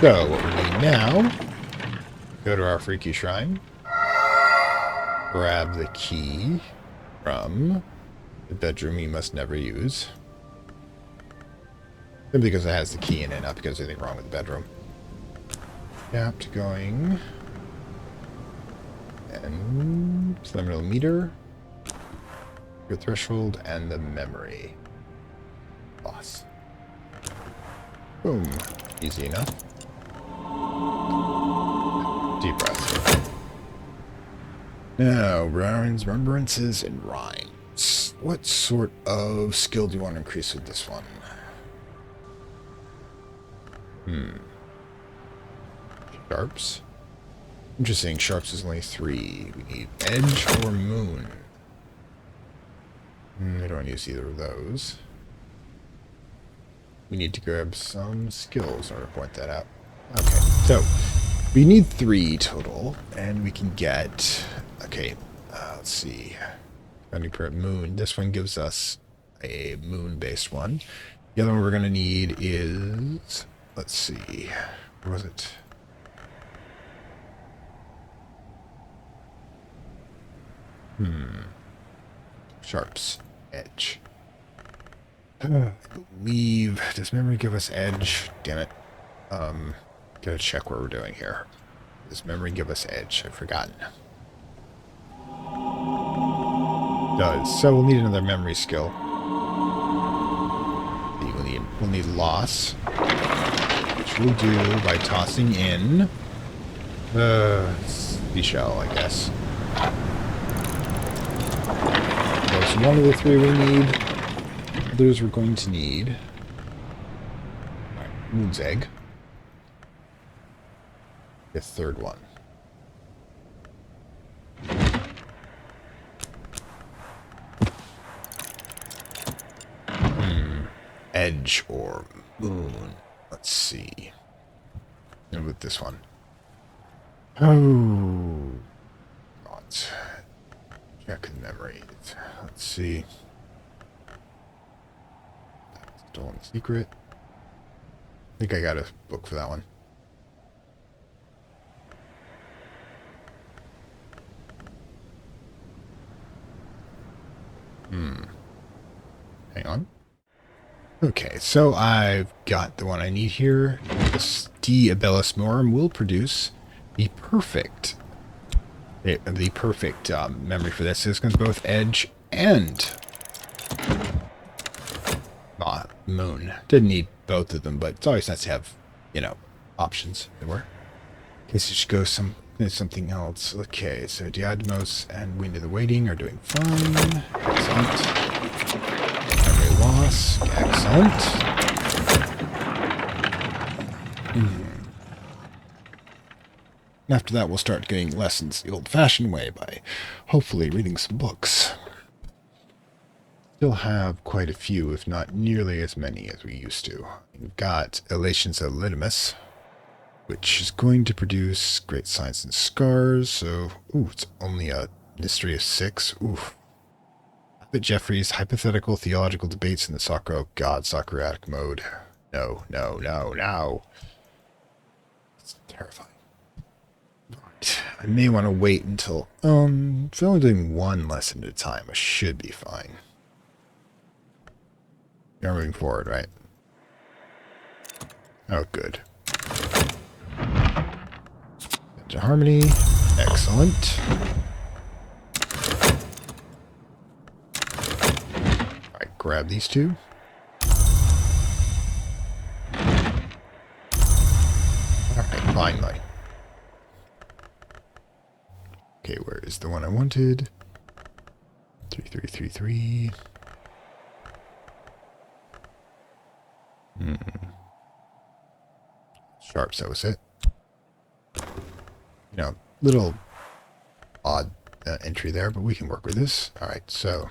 So, what we need now, go to our freaky shrine, grab the key from the bedroom we must never use. Simply because it has the key in it, not because there's anything wrong with the bedroom. Adapt going. And preliminary meter. Your threshold and the memory. Boss. Boom. Easy enough. Deep breath. Now, Ryan's remembrances and rhymes. What sort of skill do you want to increase with this one? Sharps. Interesting. Sharps is only 3. We need edge or moon. I don't use either of those. We need to grab some skills in order to point that out. Okay, so we need 3 total, and we can get, okay, let's see, founding parent moon. This one gives us a moon-based one. The other one we're going to need is, let's see, where was it? Sharps, edge. I believe, does memory give us edge? Damn it. Gotta check what we're doing here. Does memory give us edge? I've forgotten. Does. So we'll need another memory skill. We'll need loss, which we'll do by tossing in seashell, I guess. There's one of the 3 we need. Others we're going to need. Alright, moon's egg. The 3rd one. Edge or moon. Let's see. And with this one. Oh. Not. Check the memory. Let's see. Stolen secret. I think I got a book for that one. Hang on. Okay, so I've got the one I need here. This D Abellis Morum will produce the perfect memory for this. It's going to both edge and moon. Didn't need both of them, but it's always nice to have, options. There were. In case it should go something else. Okay, so Diadmos and Wind of the Waiting are doing fine. Excellent. Memory loss. Excellent. After that, we'll start getting lessons the old-fashioned way by hopefully reading some books. Still have quite a few, if not nearly as many as we used to. We've got Elations of Litimus, which is going to produce Great Signs and Scars. So, it's only a mystery of 6. But Jeffrey's hypothetical theological debates in the Socratic mode. No. It's terrifying. I may want to wait until, if I'm only doing 1 lesson at a time, I should be fine. You're moving forward, right? Oh, good. Into harmony. Excellent. Alright, grab these 2. Finally. Okay, where is the one I wanted? 3333. Sharps, that was it. You know, little odd entry there, but we can work with this. All right, so.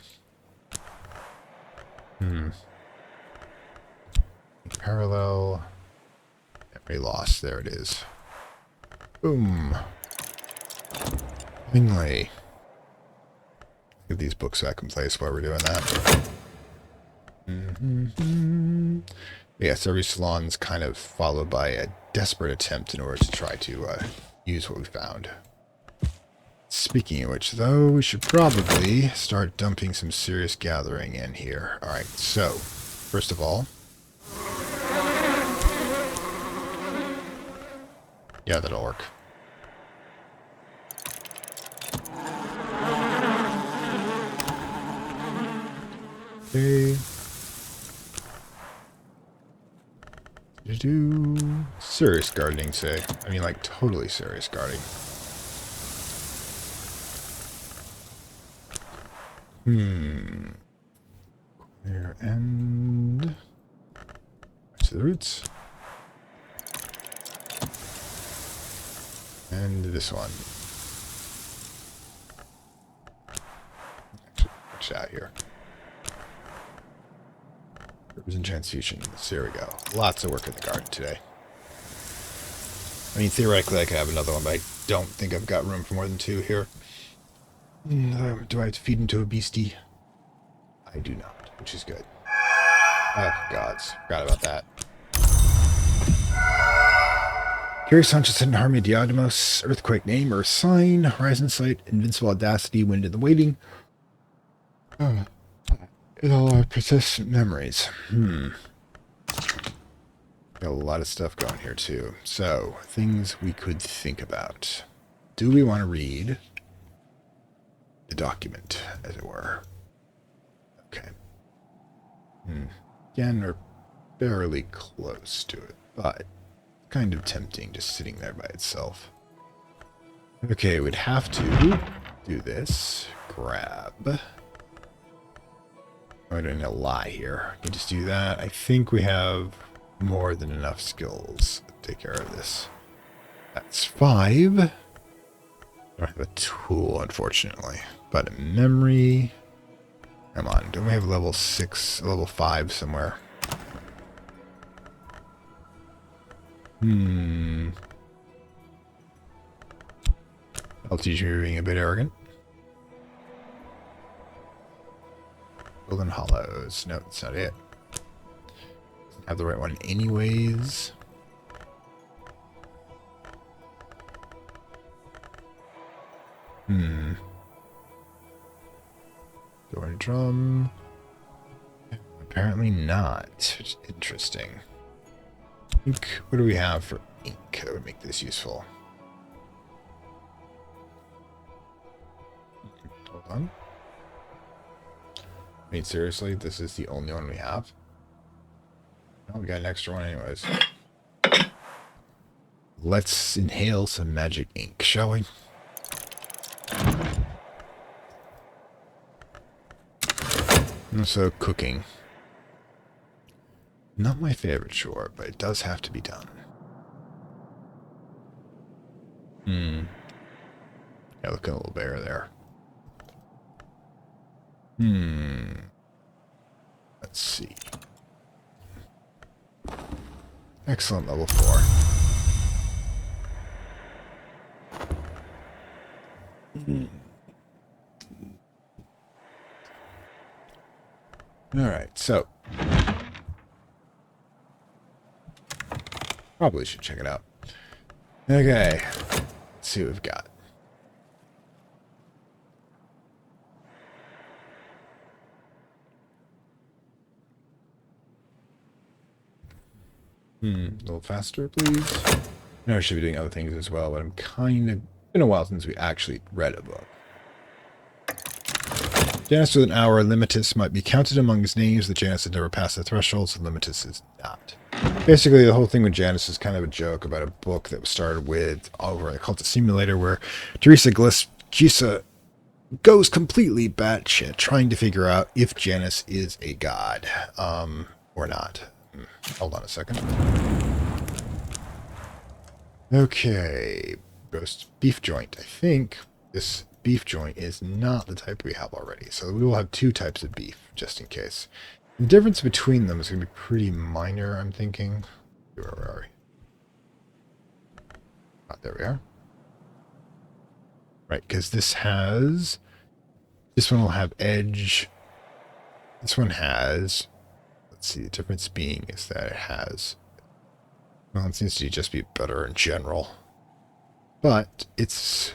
Parallel. Memory loss. There it is. Boom. Finally. Get these books back in place while we're doing that. Yes, every salon's kind of followed by a desperate attempt in order to try to use what we found. Speaking of which, though, we should probably start dumping some serious gathering in here. Alright, so, first of all... Yeah, that'll work. Okay. Do serious gardening, say. I mean, like, totally serious gardening. Clear end. To the roots. And this one. Actually, watch out here. Rivers and transfusions. There we go. Lots of work in the garden today. I mean, theoretically, I could have another one, but I don't think I've got room for more than 2 here. Do I have to feed into a beastie? I do not, which is good. Oh, gods. Forgot about that. Curious Hunches Harmony Diademos, Earthquake Name, Earth Sign, Horizon Sight, Invincible Audacity, Wind in the Waiting. And all our persistent memories. Got a lot of stuff going here, too. So, things we could think about. Do we want to read the document, as it were? Okay. Again, we're barely close to it, but kind of tempting just sitting there by itself. Okay, we'd have to do this. Grab. I'm doing a lie here. You just do that. I think we have more than enough skills to take care of this. That's 5. I don't have a tool, unfortunately. But a memory. Come on, don't we have level 6, level 5 somewhere? I'll teach you being a bit arrogant. Golden Hollows. No, that's not it. Doesn't have the right one anyways. Door and drum. Apparently not. Which is interesting. Ink. What do we have for ink that would make this useful? Hold on. I mean, seriously, this is the only one we have? Oh, we got an extra one anyways. Let's inhale some magic ink, shall we? And so, cooking. Not my favorite chore, but it does have to be done. Yeah, look at a little bear there. Let's see. Excellent, level 4. Alright, so. Probably should check it out. Okay. Let's see what we've got. A little faster, please. I know I should be doing other things as well, but I'm kind of... been a while since we actually read a book. Janus with an hour, Limitus might be counted among his names. The Janus has never passed the threshold, so Limitus is not. Basically, the whole thing with Janice is kind of a joke about a book that was started with over at Cultist Simulator, where Teresa goes completely batshit trying to figure out if Janice is a god, or not. Hold on a second. Okay, roast beef joint. I think this beef joint is not the type we have already, so we will have two types of beef, just in case. The difference between them is going to be pretty minor, I'm thinking. Where are we? Oh, there we are. Right, because this one will have edge. This one has, let's see, the difference being is that it has, well, it seems to just be better in general. But it's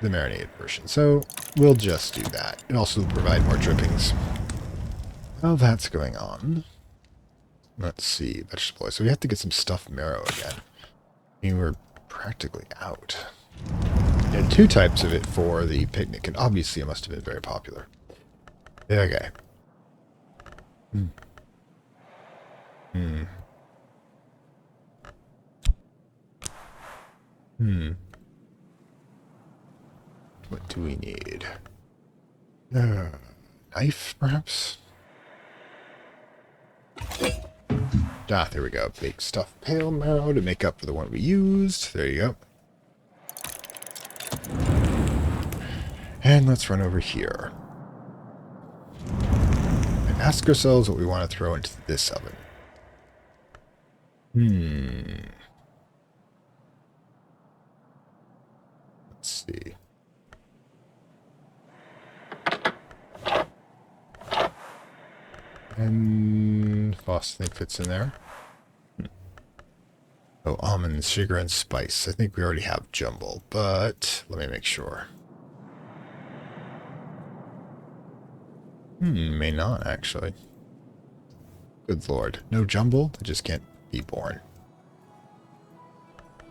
the marinated version, so we'll just do that. It also will provide more drippings. While that's going on, let's see, vegetable oil. So we have to get some stuffed marrow again. I mean, we're practically out. We had two types of it for the picnic, and obviously it must have been very popular. Okay. What do we need? Knife, perhaps? Ah, there we go. Big stuffed pale marrow to make up for the one we used. There you go. And let's run over here. And ask ourselves what we want to throw into this oven. Let's see. And Fossil fits in there. Oh, almonds, sugar, and spice. I think we already have jumble, but let me make sure. May not, actually. Good lord. No jumble? I just can't be born.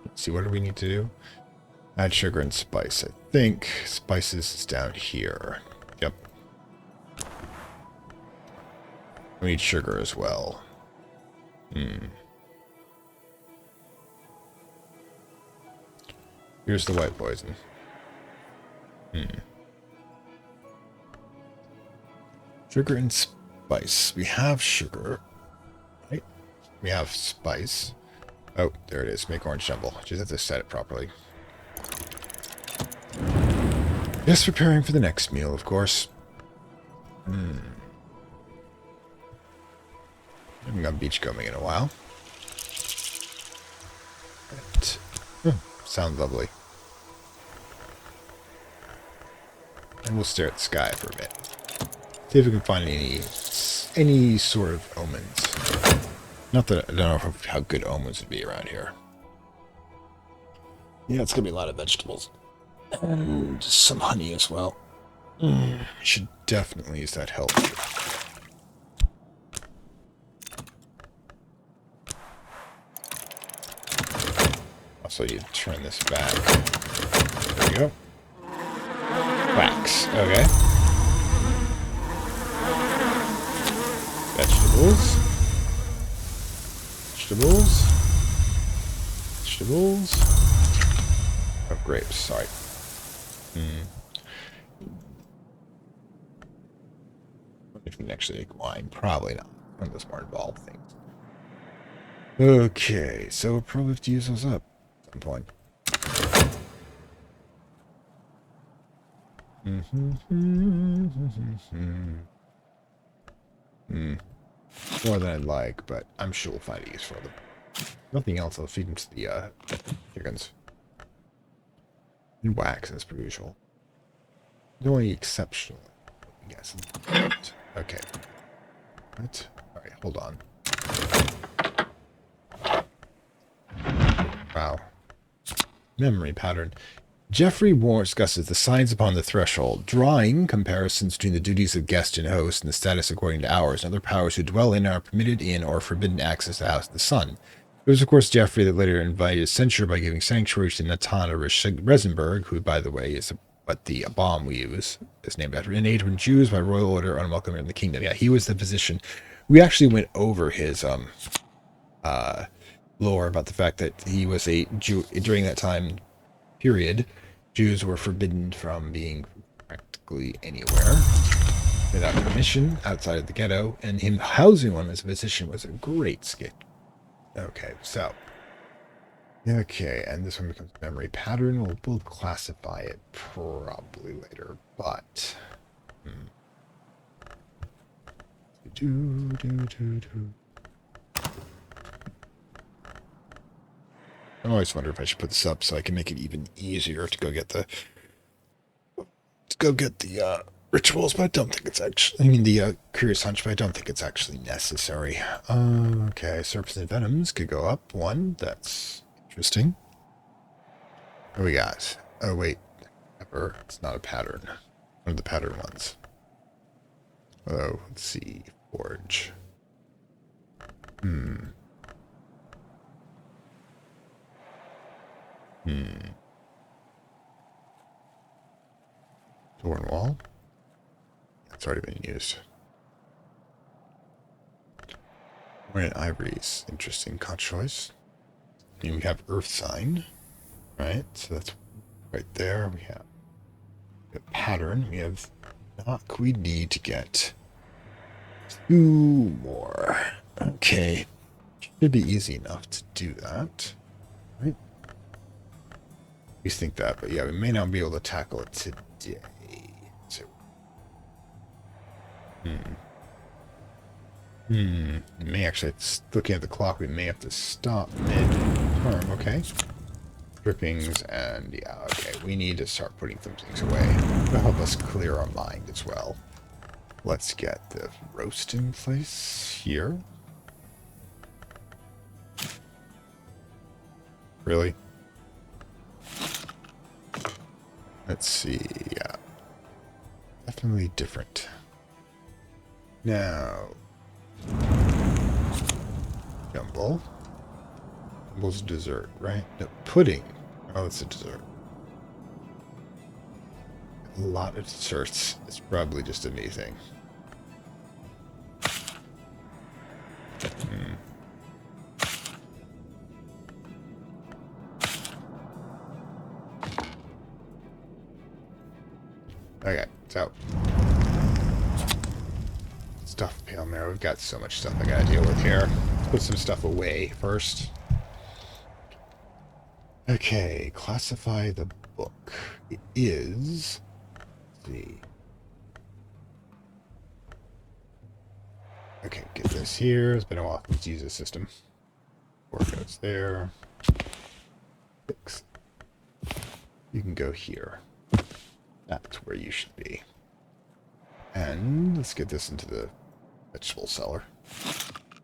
Let's see, what do we need to do? Add sugar and spice. I think spices is down here. Yep. We need sugar as well. Here's the white poison. Sugar and spice. We have sugar. Right? We have spice. Oh, there it is. Make orange jumble. Just have to set it properly. Just preparing for the next meal, of course. I haven't gone beachcombing in a while. But, sounds lovely. And we'll stare at the sky for a bit. See if we can find any sort of omens. Not that I don't know how good omens would be around here. Yeah, it's gonna be a lot of vegetables. And some honey as well. Should definitely use that help. Also, you turn this back. There you go. Wax. Okay. Vegetables. Vegetables. Vegetables. Oh, grapes. Sorry. If we can actually make wine, probably not. One of those more involved things. Okay, so we'll probably have to use those up at some point. More than I'd like, but I'm sure we'll find a use for them. Nothing else, I'll feed them to the chickens. And wax, as per usual. The only exceptional, I guess. Okay. What? Alright, hold on. Wow. Memory pattern. Jeffrey Moore discusses the signs upon the threshold, drawing comparisons between the duties of guest and host and the status according to ours, and other powers who dwell in are permitted in or forbidden access to the House of the Sun. It was, of course, Jeffrey that later invited censure by giving sanctuary to Natana Resenberg, who, by the way, is what the bomb we use is named after, and aid when Jews by royal order unwelcome in the kingdom. Yeah, he was the physician. We actually went over his lore about the fact that he was a Jew during that time period. Jews were forbidden from being practically anywhere without permission outside of the ghetto, and him housing one as a physician was a great skit. Okay, so. Okay, and this one becomes memory pattern. We'll classify it probably later, but. I always wonder if I should put this up so I can make it even easier to go get the rituals, but I don't think it's actually. I mean the curious hunch, but I don't think it's actually necessary. Okay, serpents and venoms could go up one. That's interesting. What do we got? Oh wait, it's not a pattern. One of the pattern ones. Oh, let's see. Forge. Thorn wall. That's already been used. Ornate ivories. Interesting choice. We have earth sign. Right? So that's right there. We have a pattern. We have knock. We need to get 2 more. Okay. Should be easy enough to do that. Right? We think that, but yeah, we may not be able to tackle it today. So, may actually, looking at the clock, we may have to stop mid-term, okay? Drippings, and yeah, okay, we need to start putting some things away to help us clear our mind as well. Let's get the roast in place here. Really? Let's see, yeah. Definitely different. Now, jumble. Jumble's a dessert, right? No, pudding. Oh, it's a dessert. A lot of desserts. It's probably just a me thing. Okay, so stuff pale marrow. We've got so much stuff I gotta deal with here. Let's put some stuff away first. Okay, classify the book. It is. Let's see. Okay, get this here. It's been a while since used the system. 4 goes there. 6. You can go here. That's where you should be. And let's get this into the vegetable cellar.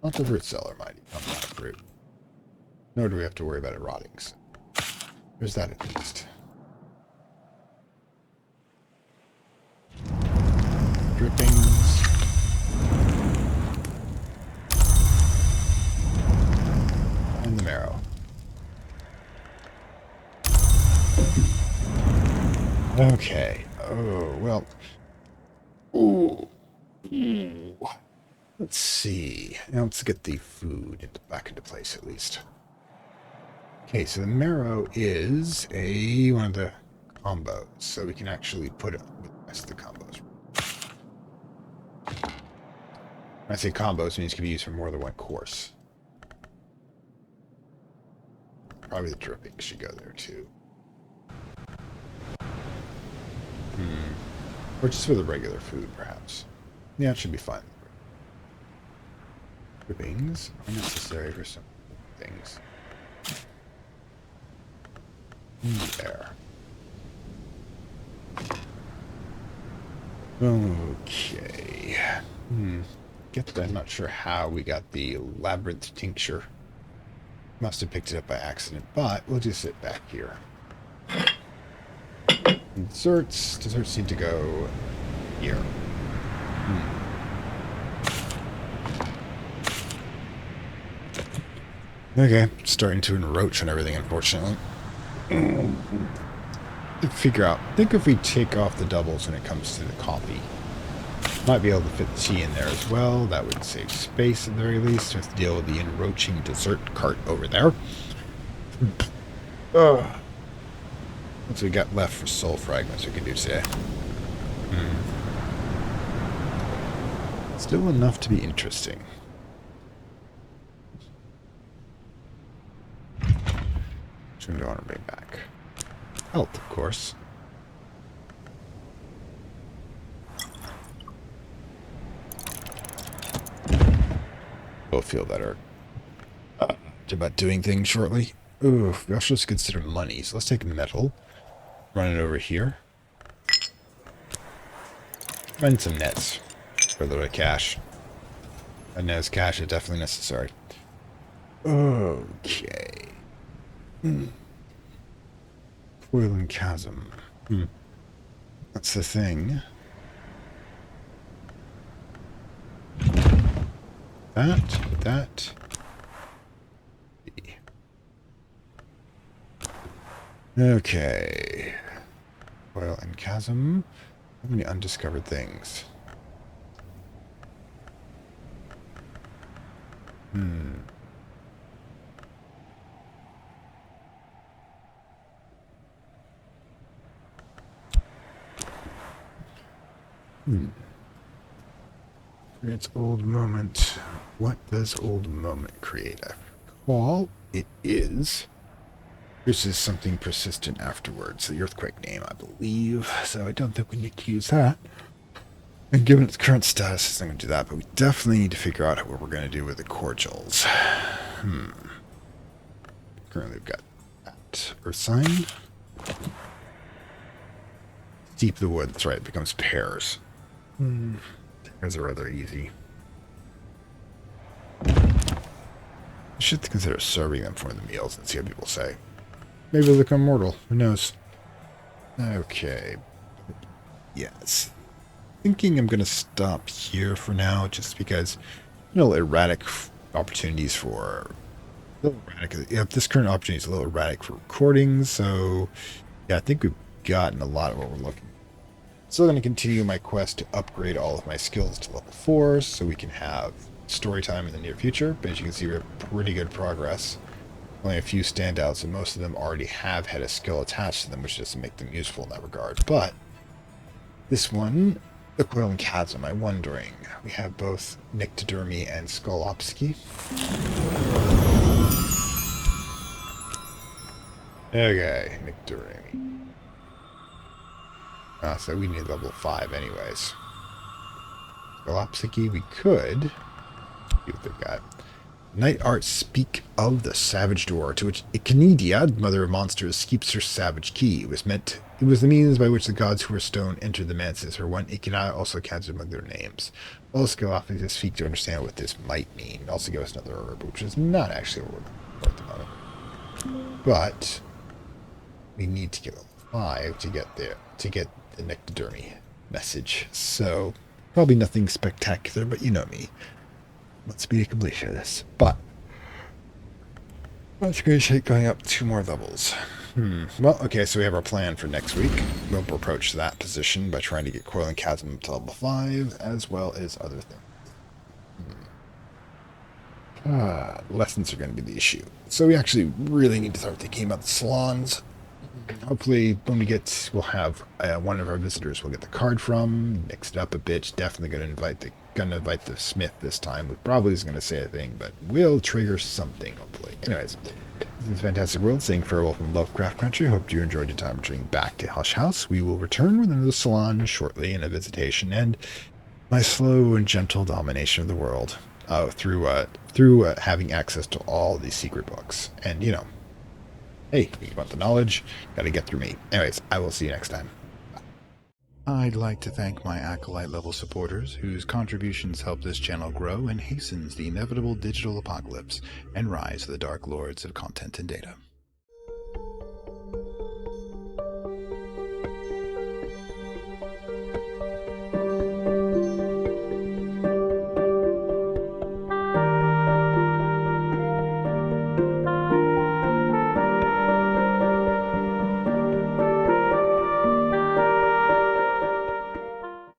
Not the fruit cellar, mind you. I'm not a fruit. Nor do we have to worry about it rotting. So there's that at least. Drippings. And the marrow. Okay. Oh, well. Ooh. Let's see. Now let's get the food back into place at least. Okay, so the marrow is one of the combos, so we can actually put it with the rest of the combos. When I say combos, it means it can be used for more than one course. Probably the dripping should go there too. Or just for the regular food, perhaps. Yeah, it should be fine. Drippings are necessary for some things. There. Okay. Get that. I'm not sure how we got the labyrinth tincture. Must have picked it up by accident, but we'll just sit back here. Desserts seem to go here. Okay, starting to encroach on everything, unfortunately. Figure out. I think if we take off the doubles when it comes to the coffee, Might be able to fit the tea in there as well. That would save space at the very least. We have to deal with the encroaching dessert cart over there. What's we got left for soul fragments we can do today? Still enough to be interesting. Which one do I want to bring back? Health, of course. We'll feel better about doing things shortly. Ooh, we also just consider money. So let's take metal, run it over here, run some nets for a little bit of cash. And as cash is definitely necessary. Okay. Coiling chasm. That's the thing. That. Okay. Coil and chasm. How many undiscovered things? Creates old moment. What does old moment create? I recall it is. This is something persistent afterwards. The earthquake name, I believe. So I don't think we need to use that. And given its current status, it's not going to do that. But we definitely need to figure out what we're going to do with the cordials. Currently we've got that. Earth sign. Steep the wood. That's right. It becomes pears. Pears are rather easy. I should consider serving them for the meals and see what people say. Maybe they'll become mortal. Who knows? Okay. Yes. Thinking I'm going to stop here for now, just because, erratic opportunities for... this current opportunity is a little erratic for recording, so... Yeah, I think we've gotten a lot of what we're looking for. Still going to continue my quest to upgrade all of my skills to level 4, so we can have story time in the near future. But as you can see, we have pretty good progress. Only a few standouts, and most of them already have had a skill attached to them, which doesn't make them useful in that regard. But this one, the Coiling Chasm, I'm wondering. We have both Nyctodermy and Skolopsky. Okay, Nyctodermy. So we need level 5 anyways. Skolopsky, we could see what they've got. Night Art speak of the savage door, to which Icanidia, mother of monsters, keeps her savage key. It was the means by which the gods who were stone entered the manses. Her one Icania also counts among their names. All Skolopsky speak to understand what this might mean. It also give us another herb, which is not actually what we're at the moment. But we need to get level 5 to get there, to get the Nyctodermy message. So probably nothing spectacular, but you know me. Let's be a completion of this. But let's appreciate going up 2 more levels. Well, okay, so we have our plan for next week. We'll approach that position by trying to get Coiling Chasm to level 5, as well as other things. Lessons are going to be the issue. So we actually really need to start thinking about the salons. Hopefully, when we get, we'll have one of our visitors we'll get the card from, mix it up a bit. Definitely going to invite the smith this time, who probably isn't going to say a thing, but will trigger something, hopefully. Anyways, this is Fantastic World, saying farewell from Lovecraft Country. Hope you enjoyed your time returning back to Hush House. We will return with another salon shortly, and a visitation, and my slow and gentle domination of the world through having access to all these secret books. And, hey, you want the knowledge, gotta get through me. Anyways, I will see you next time. I'd like to thank my Acolyte level supporters, whose contributions help this channel grow and hastens the inevitable digital apocalypse and rise of the Dark Lords of Content and Data.